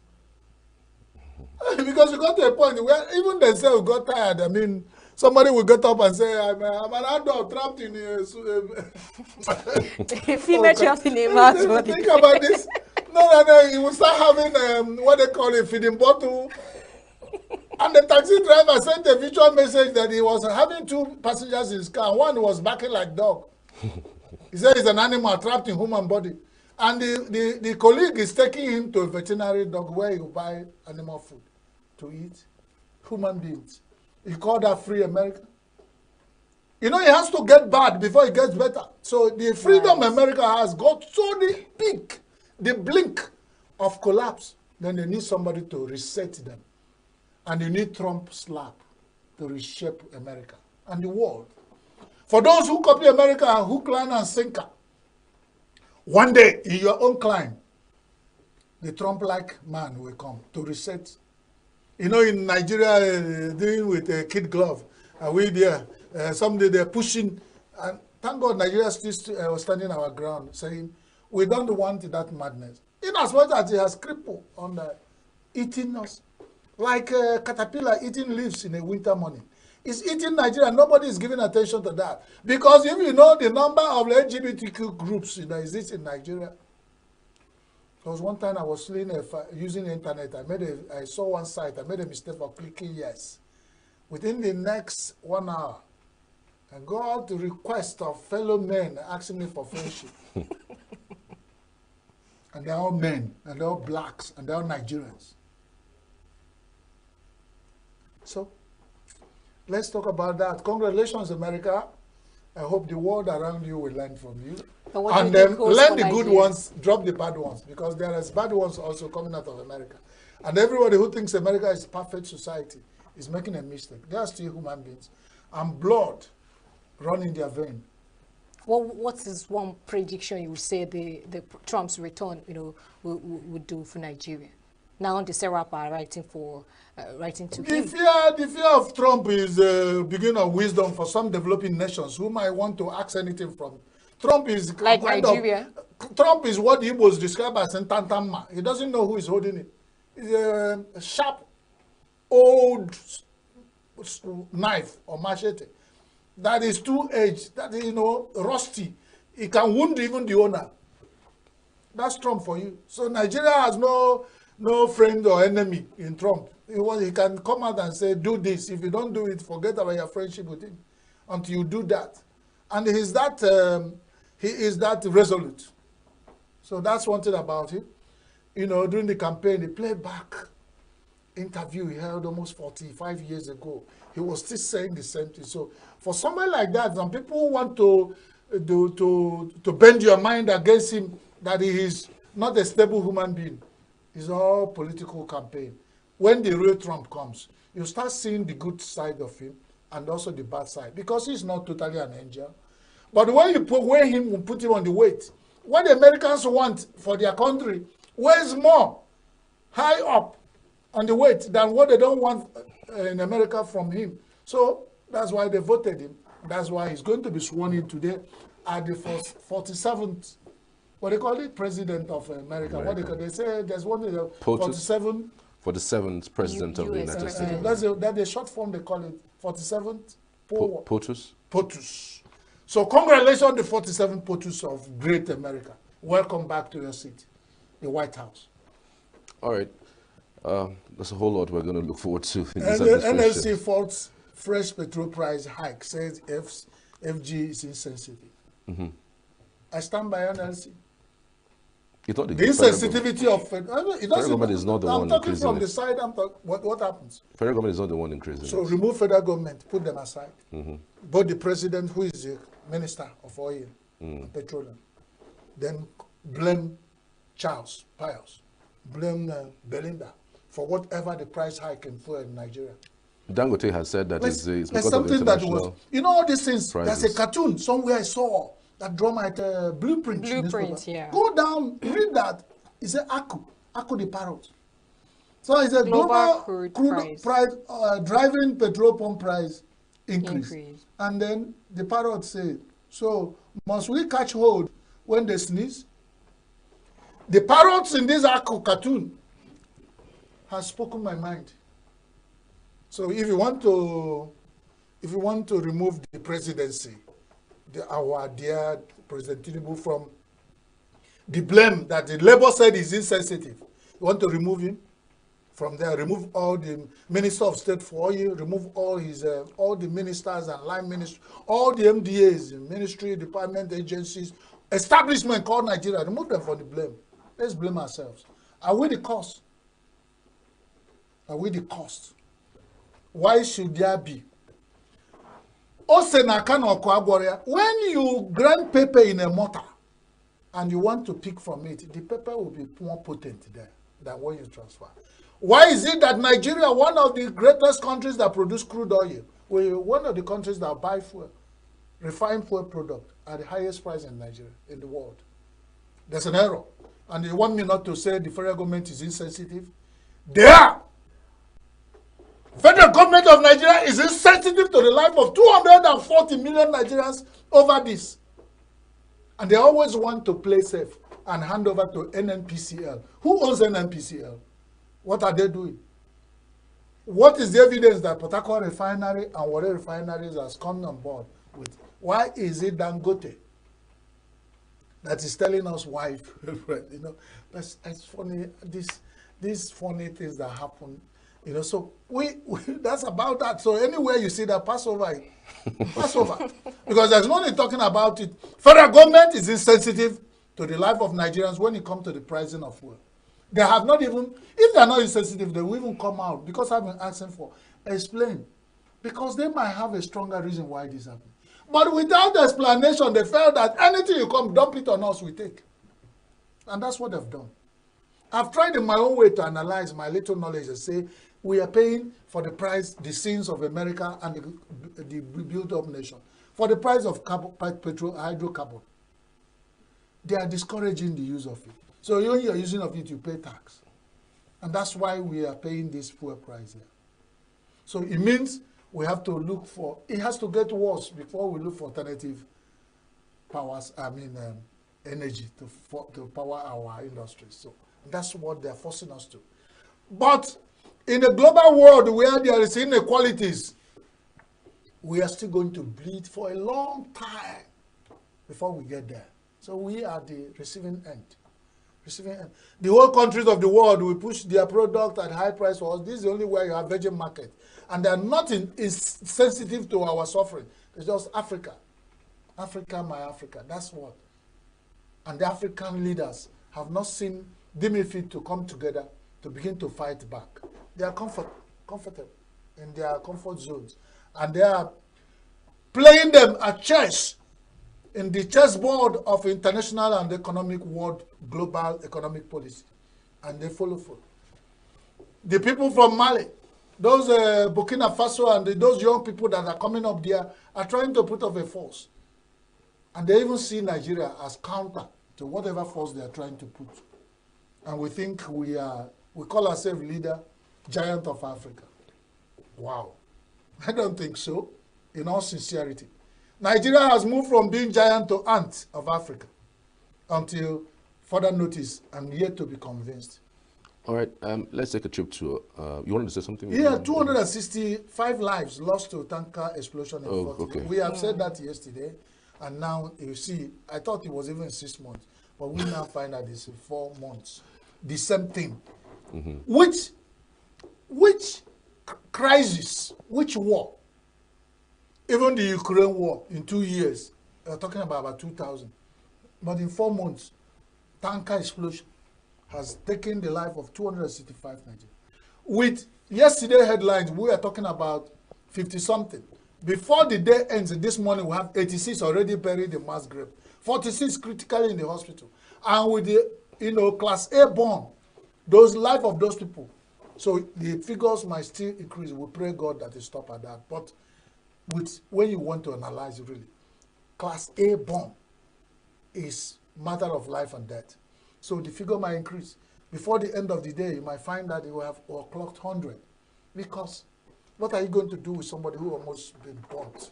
Because we got to a point where even themselves got tired. I mean, somebody will get up and say, I'm an adult trapped in a... Think about this. No, he will start having what they call a feeding bottle. And the taxi driver sent a visual message that he was having 2 passengers in his car. One was barking like dog. He said it's an animal trapped in human body. And the colleague is taking him to a veterinary dog where you buy animal food to eat. Human beings. He called that free America. He has to get bad before it gets better. So the freedom America has got so the peak, the blink of collapse. Then they need somebody to reset them. And you need Trump slap to reshape America and the world. For those who copy America and hook, line, and sinker, one day in your own climb, the Trump-like man will come to reset. In Nigeria, dealing with a kid glove, we there, someday they're pushing, and Thank God Nigeria still standing our ground, saying we don't want that madness. In as much as it has crippled on eating us, like a caterpillar eating leaves in a winter morning. It's eating Nigeria. Nobody is giving attention to that. Because if you know the number of LGBTQ groups that exist in Nigeria, there was one time I was using the internet. I saw one site. I made a mistake of clicking yes. Within the next 1 hour, I got the request of fellow men asking me for friendship. And they're all men, and they're all blacks, and they're all Nigerians. So, let's talk about that. Congratulations, America. I hope the world around you will learn from you. And then learn the good ones, drop the bad ones, because there is bad ones also coming out of America. And everybody who thinks America is a perfect society is making a mistake. They are still human beings. And blood running in their vein. Well, what is one prediction you would say the Trump's return, would do for Nigeria? Now the Serap are writing to him. The fear of Trump is a beginning of wisdom for some developing nations who might want to ask anything from. Trump is like Nigeria. Trump is what he was described as in Tantamma. He doesn't know who is holding it. It's a sharp, old knife or machete that is two-edged, that is, rusty. It can wound even the owner. That's Trump for you. So Nigeria has no friend or enemy in Trump. He can come out and say, do this. If you don't do it, forget about your friendship with him until you do that. And he is that resolute. So that's one thing about him. During the campaign, the playback interview he held almost 45 years ago, he was still saying the same thing. So for someone like that, some people want to bend your mind against him that he is not a stable human being. It's all political campaign. When the real Trump comes, you start seeing the good side of him and also the bad side, because he's not totally an angel. But when you put him on the weight, what the Americans want for their country weighs more high up on the weight than what they don't want in America from him. So that's why they voted him. That's why he's going to be sworn in today at the 47th, what they call it, president of America. What they say there's one 47. 47th president of the United States. That's the short form they call it. 47th. POTUS. POTUS. So congratulations on the 47th POTUS of great America. Welcome back to your seat, the White House. All right. There's a whole lot we're going to look forward to. And the NLC faults fresh petrol price hike, says FG is insensitive. Mm-hmm. I stand by NLC. The insensitivity of federal government is not the one increasing. I'm talking from the side. What happens? Federal government is not the one increasing. So remove federal government, put them aside. Mm-hmm. But the president, who is the minister of oil, petroleum, then blame Charles Pius, blame Belinda for whatever the price hike in fuel in Nigeria. Dangote has said that it's because something of the international that was, all these things. prices. There's a cartoon somewhere I saw that draw my blueprint. Yeah. Go down, read that. It's an Aku the parrot. So it's a global crude price driving petrol pump price increase. And then the parrot said, so must we catch hold when they sneeze? The parrots in this Aku cartoon has spoken my mind. So if you want to remove the presidency, our dear President Tinubu, from the blame that the Labour said is insensitive, you want to remove him from there, remove all the Minister of State for oil, remove all the ministers and line ministers, all the MDAs, ministry, department, agencies, establishment called Nigeria, remove them from the blame. Let's blame ourselves. Are we the cause? Are we the cost? Why should there be? When you grind paper in a mortar and you want to pick from it, the paper will be more potent there than what you transfer. Why is it that Nigeria, one of the greatest countries that produce crude oil, we're one of the countries that buy fuel, refined fuel product at the highest price in Nigeria, in the world? There's an error. And you want me not to say the federal government is insensitive? They are. Federal government of Nigeria is insensitive to the life of 240 million Nigerians over this. And they always want to play safe and hand over to NNPCL. Who owns NNPCL? What are they doing? What is the evidence that Port Harcourt refinery and Warri refineries has come on board with? Why is it Dangote that is telling us why? You know, that's funny. These funny things that happen. You know, so we that's about that. So anywhere you see that, pass over it. Pass over. Because there's no need talking about it. Federal government is insensitive to the life of Nigerians when it comes to the pricing of fuel. They have not even, if they're not insensitive, they will even come out, because I've been asking for, explain. Because they might have a stronger reason why this happened. But without the explanation, they felt that anything you come, dump it on us, we take. And that's what they've done. I've tried in my own way to analyze my little knowledge and say, we are paying for the price, the sins of America and the built-up nation, for the price of petrol, hydrocarbon. They are discouraging the use of it. So when you're using of it, you pay tax. And that's why we are paying this fuel price here. So it means we have to look for, it has to get worse before we look for alternative powers, energy to power our industries. So that's what they're forcing us to. But in a global world where there is inequalities, we are still going to bleed for a long time before we get there. So we are the receiving end. The whole countries of the world will push their product at high price for us. This is the only way you have virgin market. And they're not sensitive to our suffering. It's just Africa. Africa, my Africa. That's what. And the African leaders have not seen deem fit to come together to begin to fight back. They are comfortable in their comfort zones. And they are playing them at chess in the chessboard of international and economic world, global economic policy. And they follow through. The people from Mali, those Burkina Faso and those young people that are coming up there are trying to put up a force. And they even see Nigeria as counter to whatever force they are trying to put. And we think we call ourselves leader, giant of Africa. Wow. I don't think so, in all sincerity. Nigeria has moved from being giant to ant of Africa until further notice. I'm yet to be convinced. All right, let's take a trip to, you wanted to say something? Yeah, 265 lives lost to tanker explosion in 40. Okay. We have said that yesterday, and now you see, I thought it was even 6 months, but we now find that it's 4 months. The same thing. Which crisis, which war? Even the Ukraine war in 2 years, we're talking about 2,000. But in 4 months, tanker explosion has taken the life of 265 Nigerians. With yesterday headlines, we are talking about 50-something. Before the day ends this morning, we have 86 already buried in mass grave, 46 critically in the hospital. And with the class A bomb, those life of those people. So the figures might still increase. We pray God that it stop at that. But when you want to analyze it really, class A bomb is matter of life and death. So the figure might increase. Before the end of the day, you might find that you will have clocked 100. Because what are you going to do with somebody who almost been burnt?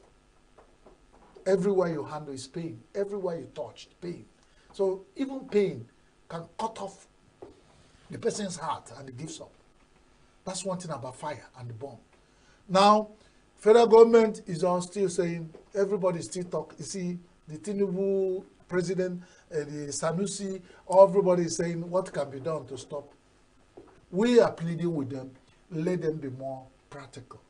Everywhere you handle is pain. Everywhere you touch, pain. So even pain can cut off the person's heart and it gives up. That's one thing about fire and the bomb. Now, federal government is all still saying, everybody still talk. You see, the Tinubu president, the Sanusi, everybody is saying what can be done to stop. We are pleading with them, let them be more practical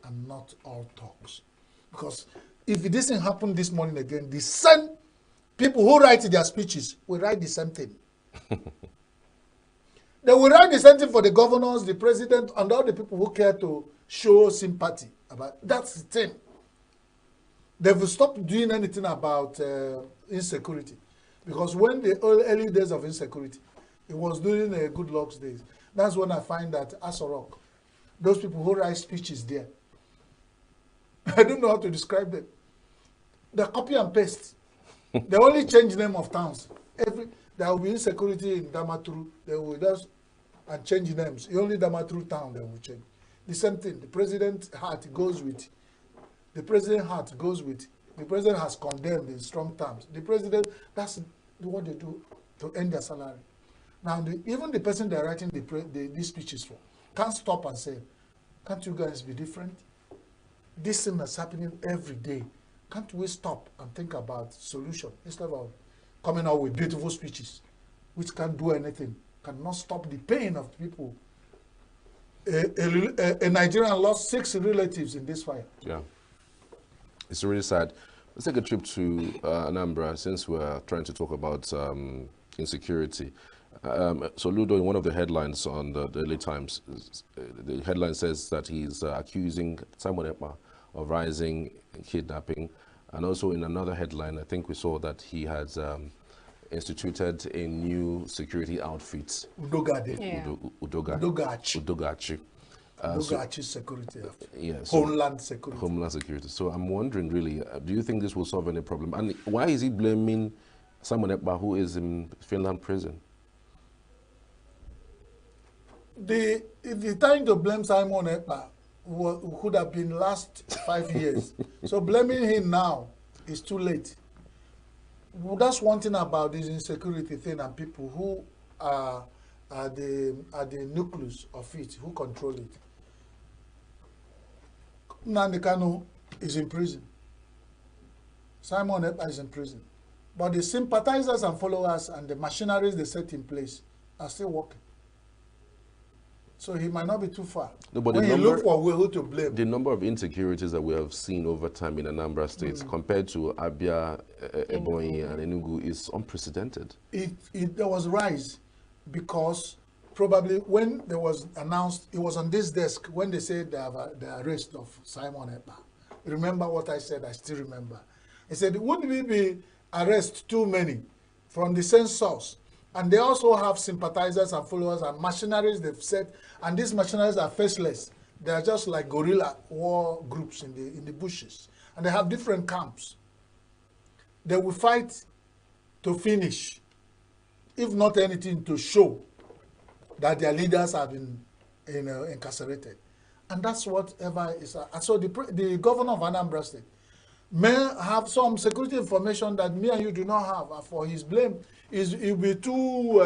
and not all talks. Because if this thing happened this morning again, the same people who write their speeches will write the same thing. They will write the same thing for the governors, the president, and all the people who care to show sympathy about. That's the thing. They will stop doing anything about insecurity. Because when the early days of insecurity, it was during the Good Luck's days. That's when I find that Asorok, those people who write speeches there, I don't know how to describe them. They copy and paste. They only change name of towns. There will be insecurity in Damaturu. They will just and change names. Only Damaturu town they will change. The same thing. The president's heart goes with. The president's heart goes with. The president has condemned in strong terms. The president, that's what they do to end their salary. Now, even the person they're writing these speeches for can't stop and say, can't you guys be different? This thing is happening every day. Can't we stop and think about solution instead of coming out with beautiful speeches, which can't do anything, cannot stop the pain of people. A Nigerian lost 6 relatives in this fire. Yeah. It's really sad. Let's take a trip to Anambra, since we're trying to talk about insecurity. So Ludo, in one of the headlines on the Daily Times, the headline says that he's accusing Simon Ekpa of rising kidnapping. And also in another headline, I think we saw that he has instituted a new security outfit. Udogade. Yeah. Udogachi. Udogachi. Udogachi security. Yes. Homeland security. Homeland security. So I'm wondering, really, do you think this will solve any problem? And why is he blaming Simon Ekpa, who is in Finland prison? The time to blame Simon Ekpa would have been last 5 years. So blaming him now is too late. Well, that's one thing about this insecurity thing, and people who are the nucleus of it, who control it. Nnamdi Kanu is in prison. Simon Ekpa is in prison. But the sympathizers and followers and the machineries they set in place are still working. So he might not be too far. No, but when you look for who to blame. The number of insecurities that we have seen over time in Anambra State compared to Abia, Ebonyi, and Enugu is unprecedented. There was rise because probably when there was announced, it was on this desk when they said the arrest of Simon Ekpa. Remember what I said? I still remember. He said, would we be arrest too many from the same source? And they also have sympathizers and followers and machineries they've set, and these machineries are faceless. They are just like guerrilla war groups in the bushes. And they have different camps. They will fight to finish, if not anything, to show that their leaders have been incarcerated. And that's whatever is. And so the governor of Anambra State may have some security information that me and you do not have. And for his blame, it will be too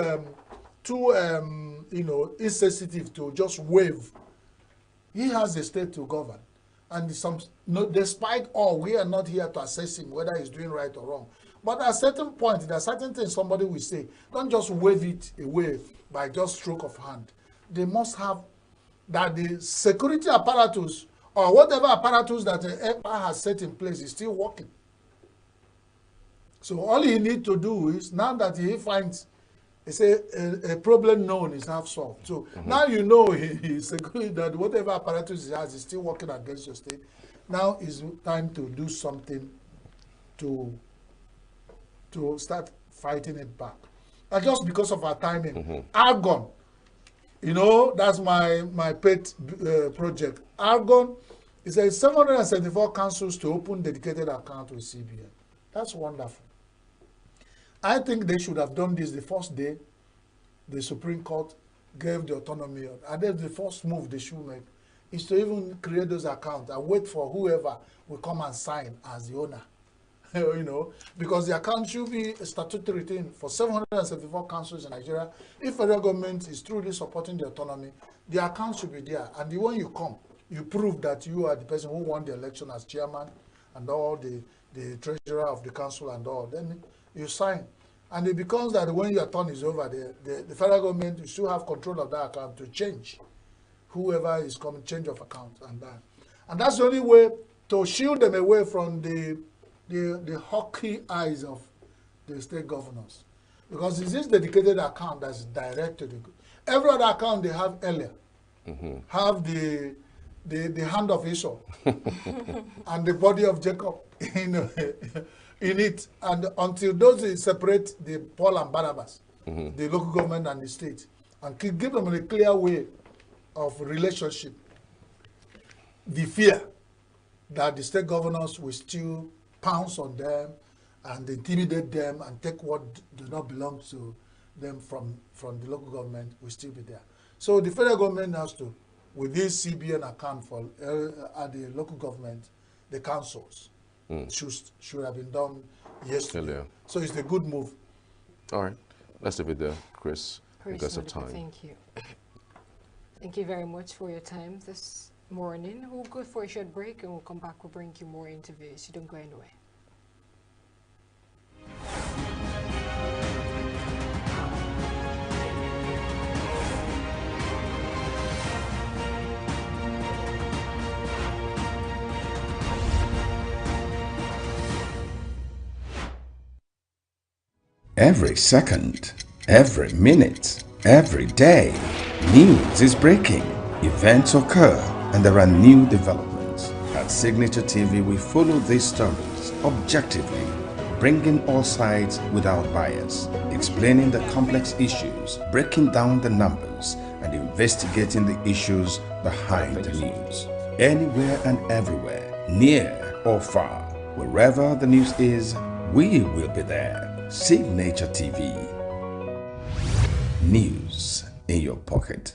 insensitive to just wave. He has a state to govern. And despite all, we are not here to assess him whether he's doing right or wrong. But at a certain point, there are certain things somebody will say. Don't just wave it away by just stroke of hand. They must have that the security apparatus or whatever apparatus that the EPA has set in place is still working. So all he needs to do is, now that he finds a problem known is half solved. So now you know that whatever apparatus he has is still working against your state. Now is time to do something to start fighting it back. And just because of our timing, Argon, that's my pet project. Argon is 774 councils to open dedicated account with CBN. That's wonderful. I think they should have done this the first day the Supreme Court gave the autonomy. And then the first move they should make is to even create those accounts and wait for whoever will come and sign as the owner. Because the account should be a statutory thing for 774 councils in Nigeria. If federal government is truly supporting the autonomy, the account should be there. And when you come, you prove that you are the person who won the election as chairman and all the treasurer of the council and all. Then you sign. And it becomes that when your turn is over, the federal government, you still have control of that account to change. Whoever is coming, change of account and that. And that's the only way to shield them away from the hawky eyes of the state governors. Because it's this dedicated account that's direct to the... Every other account they have earlier have the hand of Esau and the body of Jacob in it. And until those separate the Paul and Barnabas, the local government and the state, and give them a clear way of relationship, the fear that the state governors will still pounce on them and intimidate them and take what does not belong to them from the local government will still be there. So the federal government has to with this CBN account for at the local government, the councils should have been done yesterday. So it's a good move. All right, let's leave it there, Chris, because of time. Thank you. Thank you very much for your time this morning. We'll go for a short break and we'll come back. We'll bring you more interviews. You don't go anywhere. Every second, every minute, every day, news is breaking. Events occur and there are new developments. At Signature TV, we follow these stories objectively, bringing all sides without bias, explaining the complex issues, breaking down the numbers, and investigating the issues behind the news. Anywhere and everywhere, near or far, wherever the news is, we will be there. Signature TV. News in your pocket.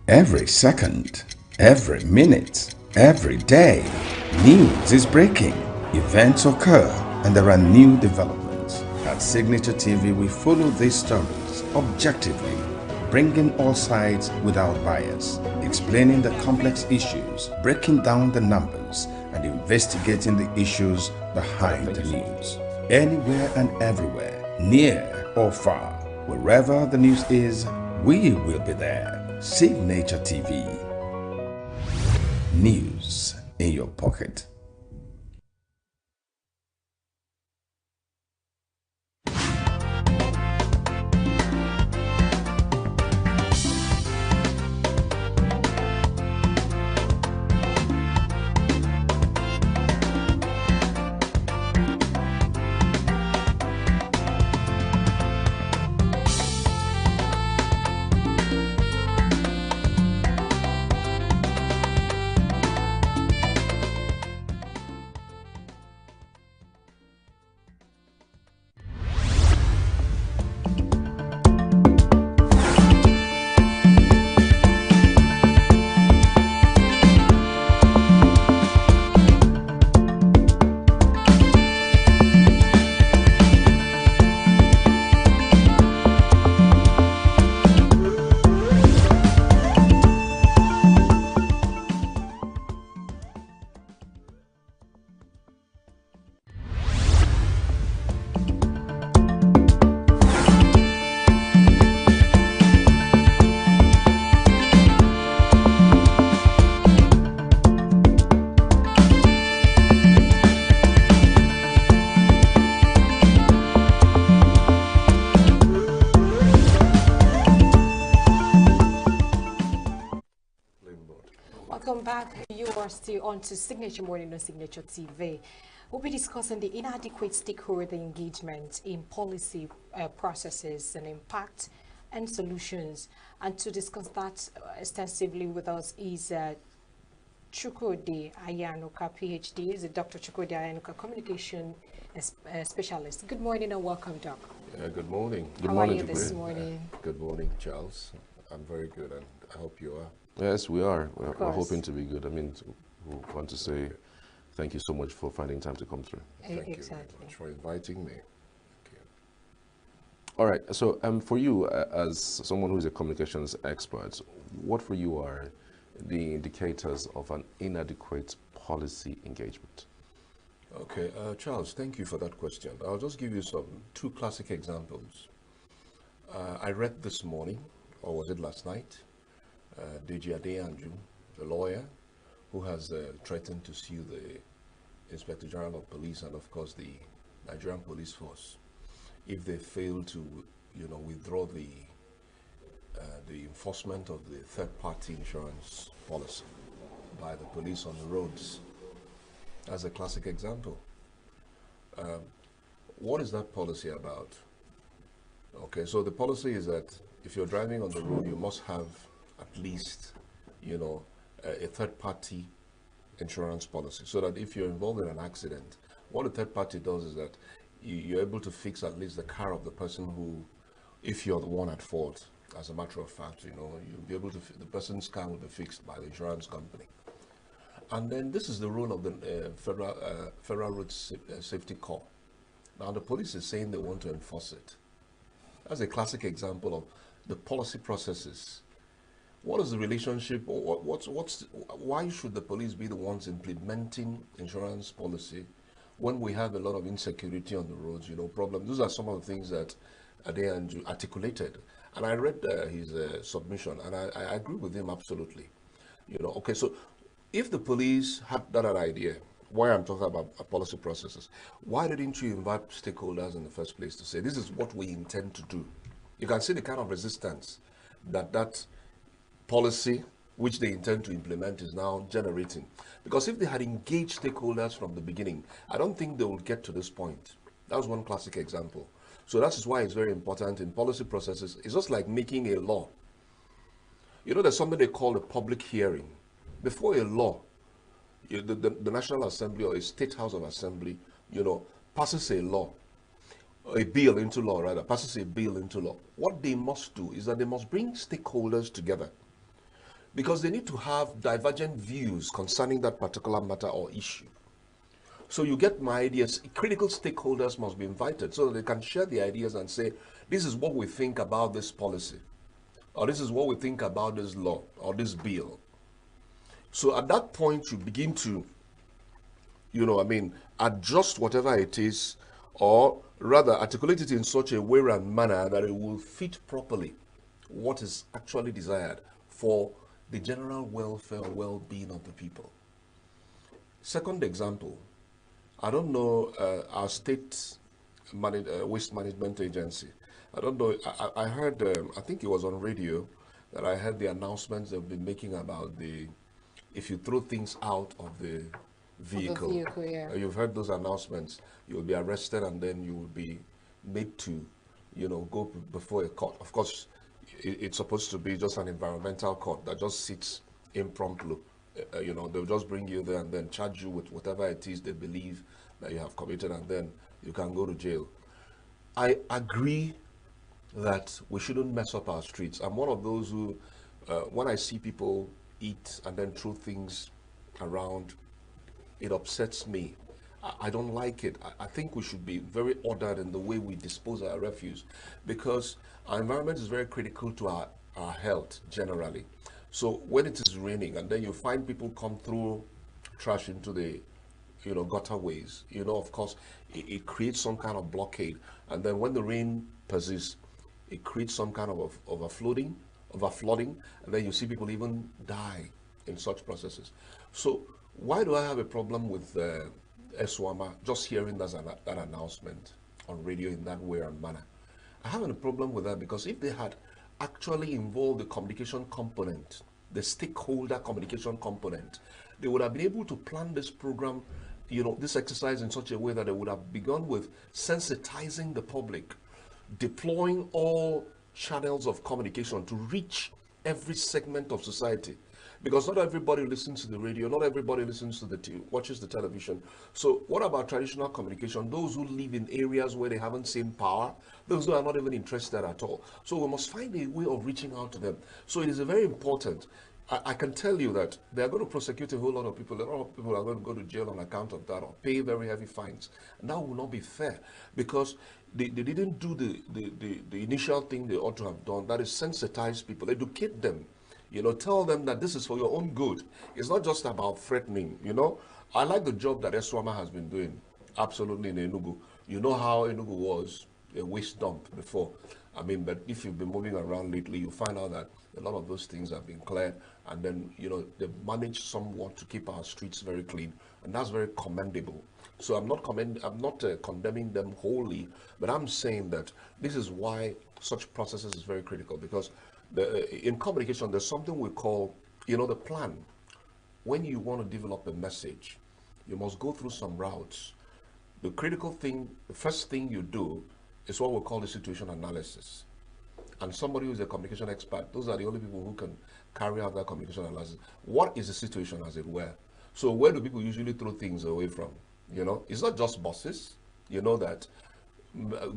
Every second, every minute, every day, news is breaking. Events occur and there are new developments. At Signature TV, we follow these stories objectively, bringing all sides without bias, explaining the complex issues, breaking down the numbers, and investigating the issues behind the news. Anywhere and everywhere, near or far, wherever the news is, we will be there. Signature TV. News in your pocket. Welcome back. You are still on to Signature Morning on Signature TV. We'll be discussing the inadequate stakeholder engagement in policy processes and impact and solutions. And to discuss that extensively with us is Chukwudi Ayanuka, PhD, is a Dr. Chukwudi Ayanuka, communication specialist. Good morning and welcome, Doc. Good morning. Good How morning, are you this morning? Good morning, Charles. I'm very good, and I hope you are. Yes, we are. We're hoping to be good. I mean, we want to say thank you so much for finding time to come through. Thank you very much for inviting me. All right. So, for you, as someone who is a communications expert, what for you are the indicators of an inadequate policy engagement? Okay, Charles, thank you for that question. I'll just give you two classic examples. I read this morning, or was it last night, Deji Adeyanju, the lawyer, who has threatened to sue the Inspector General of Police and, of course, the Nigerian Police Force if they fail to, withdraw the enforcement of the third-party insurance policy by the police on the roads. That's a classic example. What is that policy about? Okay, so the policy is that if you're driving on the road, you must have at least, a third-party insurance policy, so that if you're involved in an accident, what the third party does is that you're able to fix at least the car of the person who, if you're the one at fault, as a matter of fact, you'll be able to, the person's car will be fixed by the insurance company. And then this is the role of the Federal Road Safety Corps. Now the police is saying they want to enforce it. That's a classic example of the policy processes. What is the relationship, or why should the police be the ones implementing insurance policy when we have a lot of insecurity on the roads, problems? Those are some of the things that Adeyanju articulated. And I read his submission, and I agree with him absolutely. Okay, so if the police had that idea, why I'm talking about policy processes, why didn't you invite stakeholders in the first place to say, this is what we intend to do? You can see the kind of resistance that policy which they intend to implement is now generating. Because if they had engaged stakeholders from the beginning, I don't think they would get to this point. That was one classic example. So that is why it's very important in policy processes. It's just like making a law. There's something they call a public hearing. Before a law, the National Assembly or a State House of Assembly, passes a law, a bill into law rather, passes a bill into law. What they must do is that they must bring stakeholders together, because they need to have divergent views concerning that particular matter or issue. So you get my ideas. Critical stakeholders must be invited so that they can share the ideas and say, this is what we think about this policy, or this is what we think about this law or this bill. So at that point, you begin to, adjust whatever it is, or rather articulate it in such a way and manner that it will fit properly what is actually desired for the general welfare or well-being of the people. Second example, I don't know, our state waste management agency. I don't know, I heard, I think it was on radio, that I heard the announcements they've been making about if you throw things out of the vehicle, yeah. You've heard those announcements, you will be arrested and then you will be made to, go before a court. Of course, it's supposed to be just an environmental court that just sits impromptu. They'll just bring you there and then charge you with whatever it is they believe that you have committed, and then you can go to jail. I agree that we shouldn't mess up our streets. I'm one of those who, when I see people eat and then throw things around, it upsets me. I don't like it. I think we should be very ordered in the way we dispose of our refuse, because our environment is very critical to our health generally. So when it is raining and then you find people come through trash into the gutter-ways, of course it creates some kind of blockade, and then when the rain persists, it creates some kind of overflooding, and then you see people even die in such processes. So why do I have a problem with Eswama just hearing that announcement on radio in that way and manner? I have a problem with that, because if they had actually involved the communication component, the stakeholder communication component, they would have been able to plan this program, this exercise in such a way that they would have begun with sensitizing the public, deploying all channels of communication to reach every segment of society. Because not everybody listens to the radio, not everybody listens to watches the television. So what about traditional communication? Those who live in areas where they haven't seen power, those who are not even interested at all. So we must find a way of reaching out to them. So it is very important. I can tell you that they are going to prosecute a whole lot of people. A lot of people are going to go to jail on account of that or pay very heavy fines. And that will not be fair because they didn't do the initial thing they ought to have done. That is sensitize people, educate them. You know, tell them that this is for your own good. It's not just about threatening, you know. I like the job that Eswama has been doing, absolutely, in ENUGU. You know how ENUGU was a waste dump before. I mean, but if you've been moving around lately, you find out that a lot of those things have been cleared. And then, you know, they've managed somewhat to keep our streets very clean. And that's very commendable. So I'm not condemning them wholly, but I'm saying that this is why such processes is very critical because in communication, there's something we call, you know, the plan. When you want to develop a message, you must go through some routes. The critical thing, the first thing you do is what we call the situation analysis. And somebody who's a communication expert, those are the only people who can carry out that communication analysis. What is the situation, as it were? So where do people usually throw things away from? You know, it's not just buses. You know that.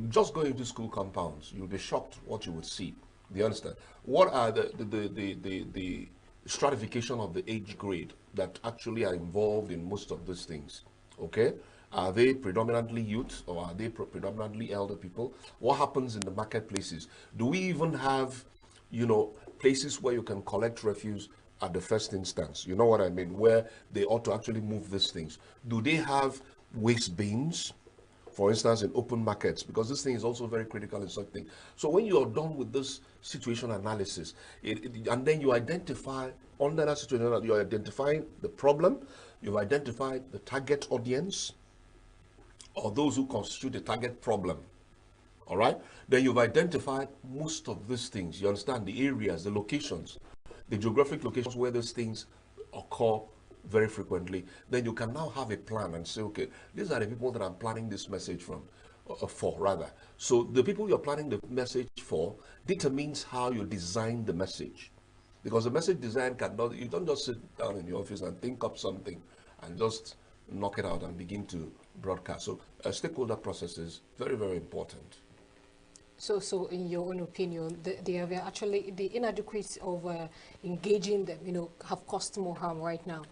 Just go into school compounds, you'll be shocked what you would see. Do you understand? What are the stratification of the age grade that actually are involved in most of these things? Okay? Are they predominantly youth or are they predominantly elder people? What happens in the marketplaces? Do we even have, you know, places where you can collect refuse at the first instance? You know what I mean? Where they ought to actually move these things. Do they have waste bins? For instance, in open markets, because this thing is also very critical in such things. So when you are done with this situation analysis, and then you identify, under that situation, you're identifying the problem, you've identified the target audience, or those who constitute the target problem, all right? Then you've identified most of these things. You understand the areas, the locations, the geographic locations where those things occur very frequently. Then you can now have a plan and say, okay, these are the people that I'm planning this message for rather. So the people you're planning the message for determines how you design the message. Because the message design cannot, you don't just sit down in the office and think up something and just knock it out and begin to broadcast. So a stakeholder process is very, very important. So in your own opinion, the inadequacy of engaging them, you know, have caused more harm right now?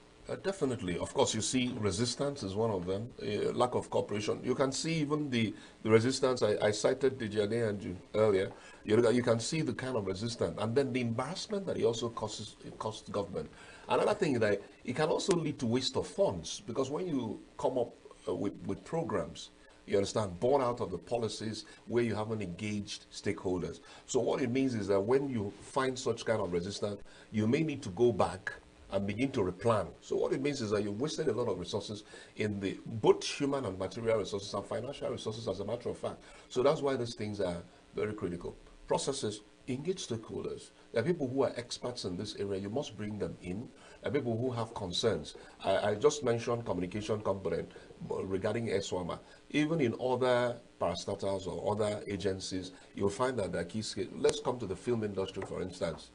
Definitely. Of course, you see resistance is one of them, lack of cooperation. You can see even the resistance, I cited Dijane and earlier, you can see the kind of resistance and then the embarrassment that it also costs government. Another thing is that it can also lead to waste of funds because when you come up with programs, you understand, born out of the policies where you haven't engaged stakeholders. So what it means is that when you find such kind of resistance, you may need to go back and begin to replan. So what it means is that you've wasted a lot of resources in the both human and material resources and financial resources, as a matter of fact. So that's why these things are very critical. Processes, engage stakeholders. There are people who are experts in this area. You must bring them in. There are people who have concerns. I just mentioned communication component regarding ESWAMA. Even in other parastatals or other agencies, you'll find that there are key skills. Let's come to the film industry, for instance.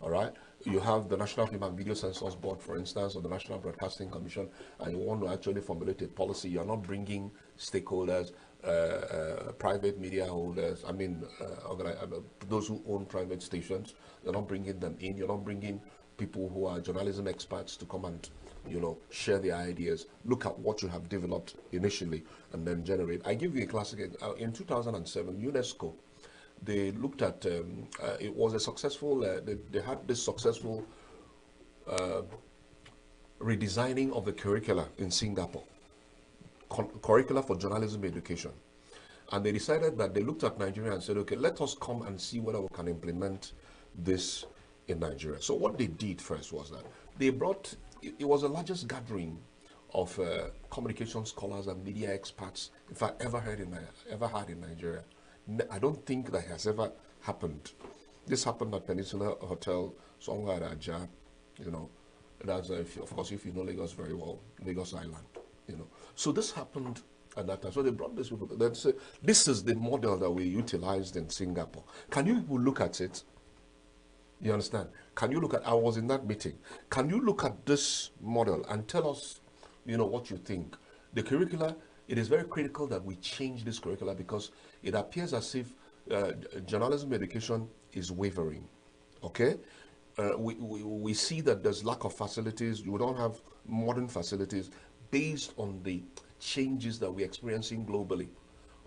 All right? You have the National Film and Video Censors Board, for instance, or the National Broadcasting Commission, and you want to actually formulate a policy. You're not bringing stakeholders, private media holders, those who own private stations. You're not bringing them in. You're not bringing people who are journalism experts to come and, you know, share their ideas, look at what you have developed initially, and then generate. I give you a classic. In 2007, UNESCO, they looked at, it was a successful, they had this successful redesigning of the curricula in Singapore, curricula for journalism education. And they decided that they looked at Nigeria and said, okay, let us come and see whether we can implement this in Nigeria. So what they did first was that they brought, it was the largest gathering of communication scholars and media experts, in fact, ever had in Nigeria. I don't think that has ever happened. This happened at Peninsula Hotel, somewhere at Ajah, you know. That's of course, if you know Lagos very well, Lagos Island, you know. So this happened at that time. So they brought these people. They said, this is the model that we utilized in Singapore. Can you people look at it? You understand? Can you look at, I was in that meeting. Can you look at this model and tell us, you know, what you think? The curricula, it is very critical that we change this curricula because it appears as if journalism education is wavering, okay? We see that there's lack of facilities. We don't have modern facilities based on the changes that we're experiencing globally,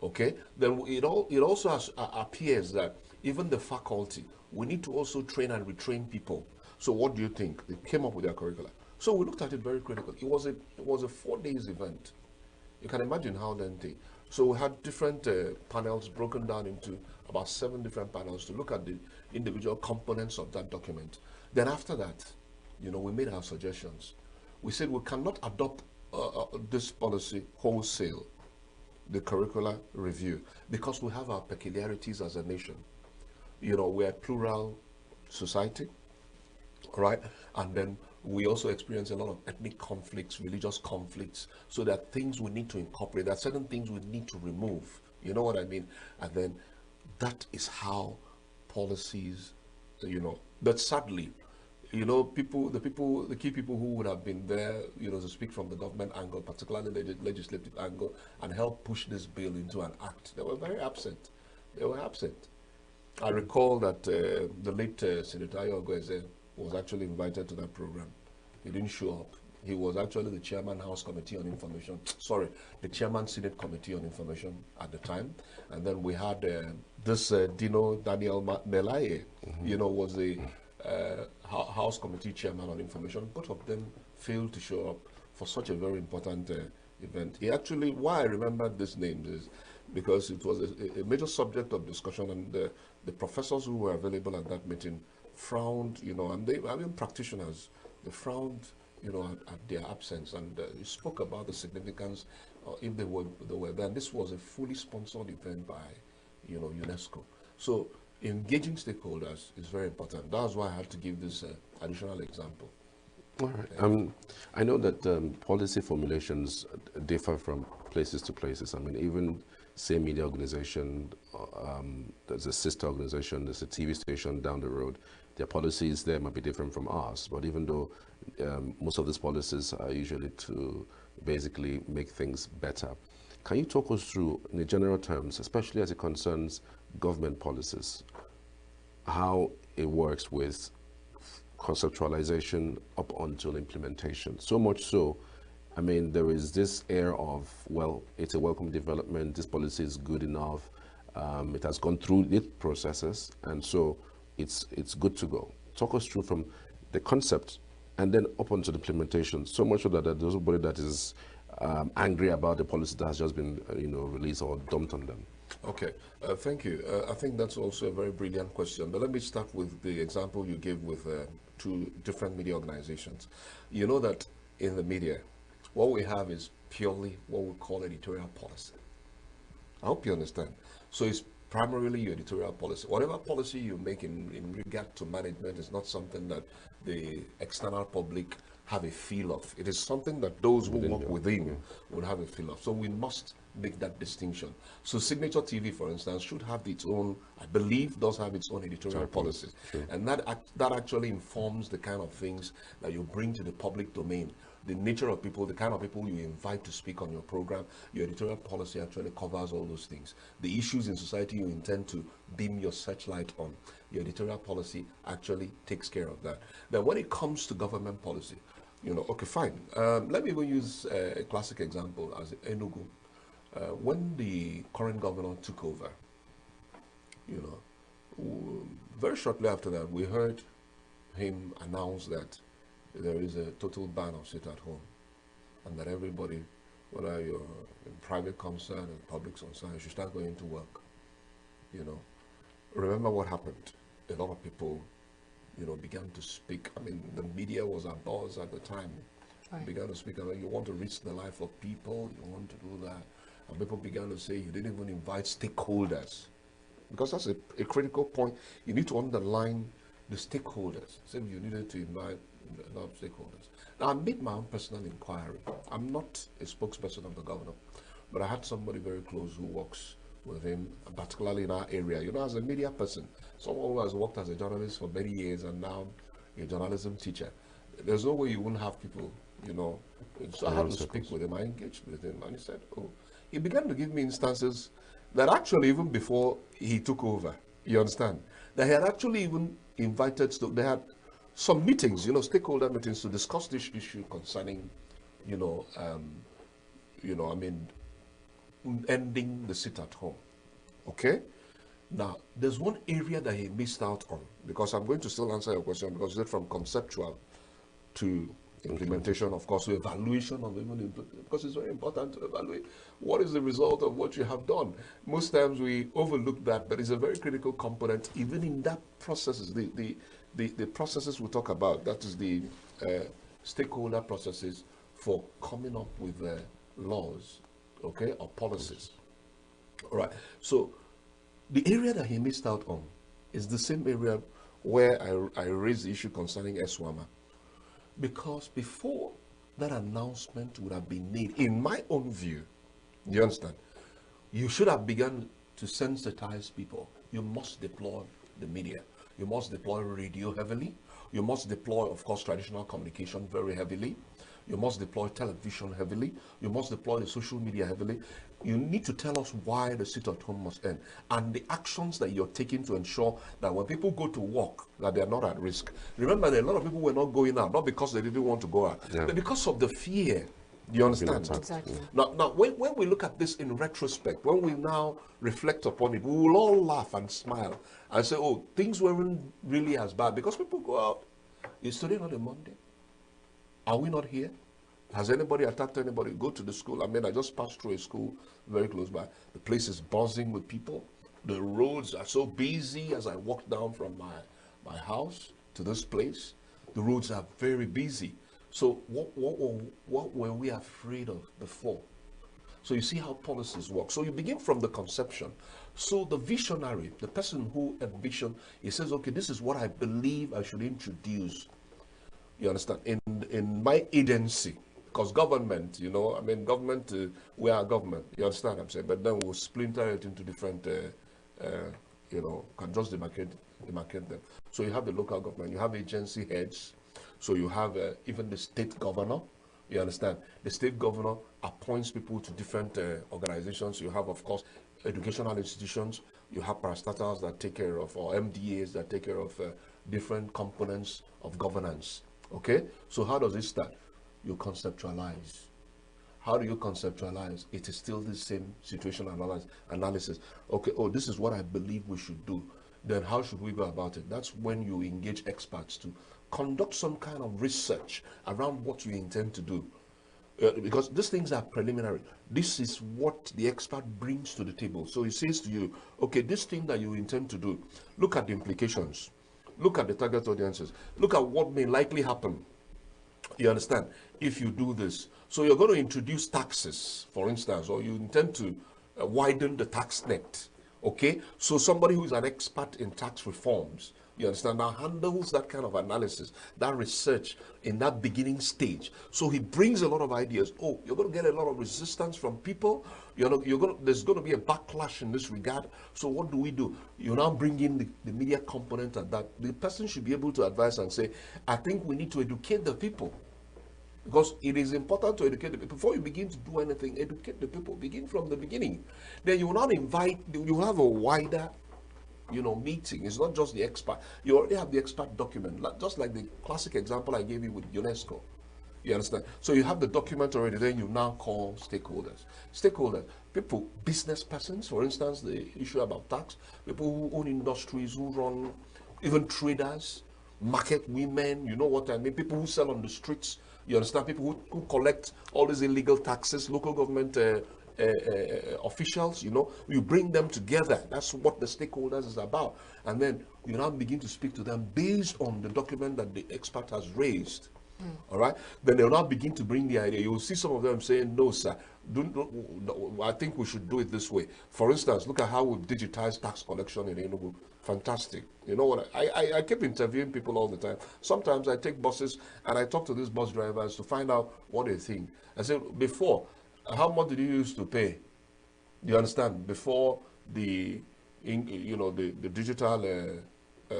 okay? Then it also appears that even the faculty, we need to also train and retrain people. So what do you think? They came up with their curricula. So we looked at it very critically. It was a 4 days event. You can imagine how lengthy. So we had different panels broken down into about 7 different panels to look at the individual components of that document. Then after that, you know, we made our suggestions. We said we cannot adopt this policy wholesale, the curricular review, because we have our peculiarities as a nation. You know, we're a plural society, right? And then we also experience a lot of ethnic conflicts, religious conflicts. So there are things we need to incorporate. There are certain things we need to remove. You know what I mean? And then that is how policies, you know, but sadly, you know, the key people who would have been there, you know, to speak from the government angle, particularly the legislative angle, and help push this bill into an act, they were very absent. They were absent. I recall that the late Senator Ayo was actually invited to that program. He didn't show up. He was actually the chairman House Committee on Information, sorry, the chairman Senate Committee on Information at the time. And then we had this Daniel Melaye, you know, was the House Committee chairman on Information. Both of them failed to show up for such a very important event. He actually, why I remember these names is because it was a major subject of discussion, and the professors who were available at that meeting frowned, you know, and they, I mean, practitioners, they frowned, you know, at their absence, and spoke about the significance if they were there. And this was a fully sponsored event by, you know, UNESCO. So engaging stakeholders is very important. That's why I had to give this additional example. All right. I know that policy formulations differ from places to places. I mean, even same media organization, there's a sister organization, there's a TV station down the road. Their policies there might be different from ours, but even though most of these policies are usually to basically make things better, can you talk us through, in the general terms, especially as it concerns government policies, how it works with conceptualization up until implementation? So much so, I mean, there is this air of, well, it's a welcome development, this policy is good enough, it has gone through its processes, and so it's good to go. Talk us through from the concept and then up until the implementation, so much so that there's nobody that is angry about the policy that has just been you know, released or dumped on them. Okay, thank you. I think that's also a very brilliant question, but let me start with the example you gave with 2 different media organizations. You know that in the media, what we have is purely what we call editorial policy. I hope you understand. So it's primarily your editorial policy. Whatever policy you make in regard to management is not something that the external public have a feel of. It is something that those who work within would have a feel of. So we must make that distinction. So Signature TV, for instance, should have its own, I believe, does have its own editorial policy. And that actually informs the kind of things that you bring to the public domain. The nature of people, the kind of people you invite to speak on your program. Your editorial policy actually covers all those things. The issues in society you intend to beam your searchlight on, your editorial policy actually takes care of that. Then when it comes to government policy, you know, okay, fine. Let me even use a classic example as ENUGU. When the current governor took over, you know, very shortly after that, we heard him announce that there is a total ban of sit at home, and that everybody, whether you're in private concern and public concern, you should start going to work. You know, remember what happened? A lot of people, you know, began to speak. I mean, the media was abuzz at the time. Right. Began to speak about, you want to risk the life of people, you want to do that. And people began to say you didn't even invite stakeholders. Because that's a critical point. You need to underline the stakeholders. So you needed to invite a lot of stakeholders. Now, I made my own personal inquiry. I'm not a spokesperson of the governor, but I had somebody very close who works with him, particularly in our area. You know, as a media person, someone who has worked as a journalist for many years and now a journalism teacher, there's no way you wouldn't have people, you know. So I had to speak with him. I engaged with him, and he said, oh, he began to give me instances that actually even before he took over, you understand, that he had actually even invited, they had some meetings, you know, stakeholder meetings to discuss this issue concerning, you know, I mean, ending the sit at home. Okay? Now, there's one area that he missed out on, because I'm going to still answer your question, because it's from conceptual to implementation, of course, to evaluation of even, because it's very important to evaluate what is the result of what you have done. Most times we overlook that, but it's a very critical component, even in that processes, the processes we talk about, that is the stakeholder processes for coming up with laws, okay, or policies. All right, so the area that he missed out on is the same area where I raised the issue concerning ESWAMA. Because before that announcement would have been made, in my own view, you understand, you should have begun to sensitize people. You must deploy the media. You must deploy radio heavily. You must deploy, of course, traditional communication very heavily. You must deploy television heavily. You must deploy the social media heavily. You need to tell us why the sit-at-home must end and the actions that you're taking to ensure that when people go to work, that they're not at risk. Remember that a lot of people were not going out, not because they didn't want to go out, but because of the fear. Do you understand? Exactly. Now when we look at this in retrospect, when we now reflect upon it, we will all laugh and smile and say, oh, things weren't really as bad, because people go out. It's today not a Monday. Are we not here? Has anybody attacked anybody? Go to the school. I mean, I just passed through a school very close by. The place is buzzing with people. The roads are so busy. As I walk down from my house to this place, the roads are very busy. So what were we afraid of before? So you see how policies work. So you begin from the conception. So the visionary, the person who envisioned, he says, okay, this is what I believe I should introduce. You understand? In my agency, because government, you know, I mean, government, we are government. You understand what I'm saying? But then we'll splinter it into different, you know, can just demarcate them. So you have the local government, you have agency heads. So you have even the state governor. You understand? The state governor appoints people to different organizations. You have, of course, educational institutions. You have parastatals that take care of, or MDAs that take care of different components of governance. Okay? So how does it start? You conceptualize. How do you conceptualize? It is still the same situation analysis. Okay, oh, this is what I believe we should do. Then how should we go about it? That's when you engage experts to conduct some kind of research around what you intend to do. Because these things are preliminary. This is what the expert brings to the table. So he says to you, okay, this thing that you intend to do, look at the implications. Look at the target audiences. Look at what may likely happen. You understand? If you do this. So you're going to introduce taxes, for instance, or you intend to widen the tax net. Okay? So somebody who is an expert in tax reforms, you understand, now handles that kind of analysis, that research in that beginning stage. So he brings a lot of ideas. Oh, you're going to get a lot of resistance from people. There's going to be a backlash in this regard. So what do we do? You now bring in the media component at that. The person should be able to advise and say, I think we need to educate the people. Because it is important to educate the people. Before you begin to do anything, educate the people. Begin from the beginning. Then you will not invite, you will have a wider, you know, meeting. It's not just the expert. You already have the expert document, just like the classic example I gave you with UNESCO. You understand? So you have the document already, then you now call stakeholders. Stakeholders, people, business persons, for instance, the issue about tax, people who own industries, who run, even traders, market women, you know what I mean, people who sell on the streets, you understand, people who collect all these illegal taxes, local government officials, you know, you bring them together. That's what the stakeholders is about. And then you now begin to speak to them based on the document that the expert has raised. All right? Then they'll now begin to bring the idea. You'll see some of them saying, no, sir, I think we should do it this way. For instance, look at how we've digitized tax collection in ENUGU. Fantastic. You know what? I keep interviewing people all the time. Sometimes I take buses and I talk to these bus drivers to find out what they think. I said, before, how much did you used to pay? You understand? Before the digital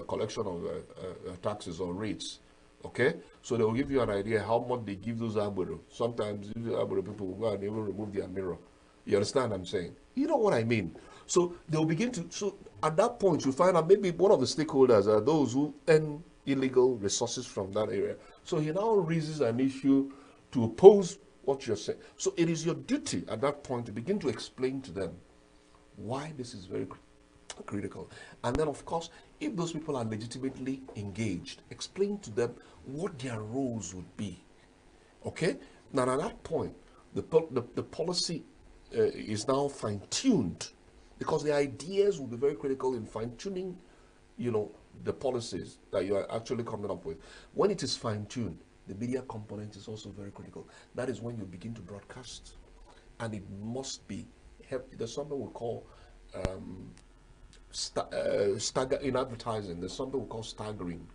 collection of taxes or rates. Okay, so they will give you an idea how much they give those agbero. Sometimes these agbero people will go and even remove their mirror. You understand what I'm saying? You know what I mean? So they'll begin to, so at that point you find out maybe one of the stakeholders are those who earn illegal resources from that area. So he now raises an issue to oppose what you're saying. So it is your duty at that point to begin to explain to them why this is very critical. And then, of course, if those people are legitimately engaged, explain to them what their roles would be. Okay? Now, at that point, the policy is now fine-tuned, because the ideas will be very critical in fine-tuning, the policies that you are actually coming up with. When it is fine-tuned, the media component is also very critical. That is when you begin to broadcast. And it must be, there's something we call, in advertising, there's something we call staggering.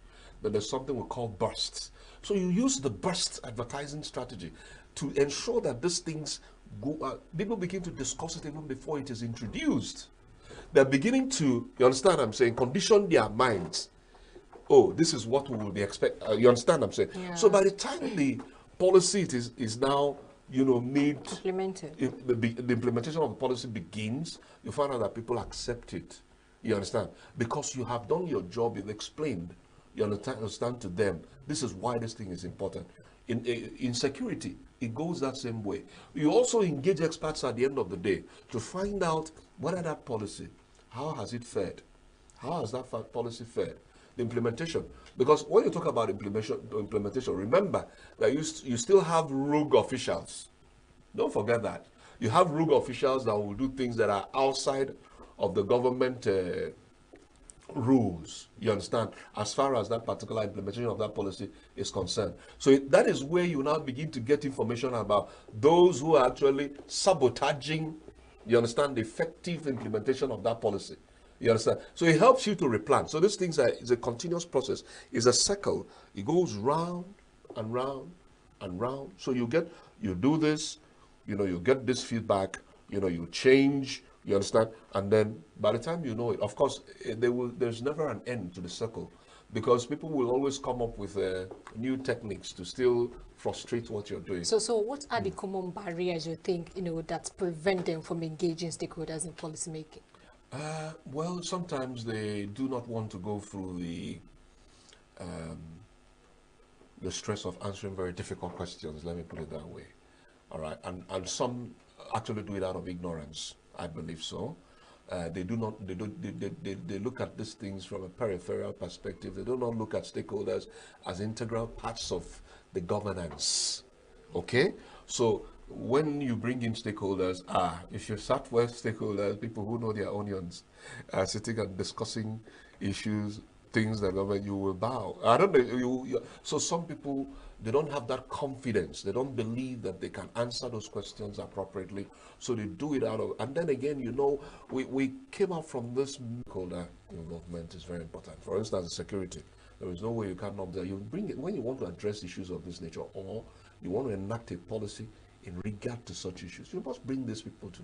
Then there's something we call bursts. So you use the burst advertising strategy to ensure that these things go, people begin to discuss it even before it is introduced. They're beginning to, you understand what I'm saying, condition their minds. Oh, this is what we will be expecting. You understand what I'm saying? Yeah. So by the time the policy is now, made implemented, the implementation of the policy begins, you find out that people accept it. You understand? Because you have done your job, you've explained, you understand to them, this is why this thing is important. In security, it goes that same way. You also engage experts at the end of the day to find out whether that policy, how has it fared? How has that policy fared? The implementation. Because when you talk about implementation, remember that you still have rogue officials. Don't forget that. You have rogue officials that will do things that are outside of the government rules, you understand, as far as that particular implementation of that policy is concerned. So that is where you now begin to get information about those who are actually sabotaging, you understand, the effective implementation of that policy. You understand? So it helps you to replan. So these things is a continuous process. It's a circle. It goes round and round and round. So you do this, you get this feedback, you change, you understand? And then by the time you know it, of course, there's never an end to the circle, because people will always come up with new techniques to still frustrate what you're doing. So what are the common barriers you think, that prevent them from engaging stakeholders in policy making? Well, sometimes they do not want to go through the stress of answering very difficult questions, let me put it that way. All right, and some actually do it out of ignorance. I believe so. They look at these things from a peripheral perspective. They do not look at stakeholders as integral parts of the governance. Okay? So when you bring in stakeholders, if you start with stakeholders, people who know their onions, sitting and discussing issues, things that government, you will bow. I don't know. So some people, they don't have that confidence. They don't believe that they can answer those questions appropriately. So they do it out of, and then again, we came out from this stakeholder involvement is very important. For instance, security. There is no way you cannot, you bring it, when you want to address issues of this nature, or you want to enact a policy in regard to such issues, you must bring these people to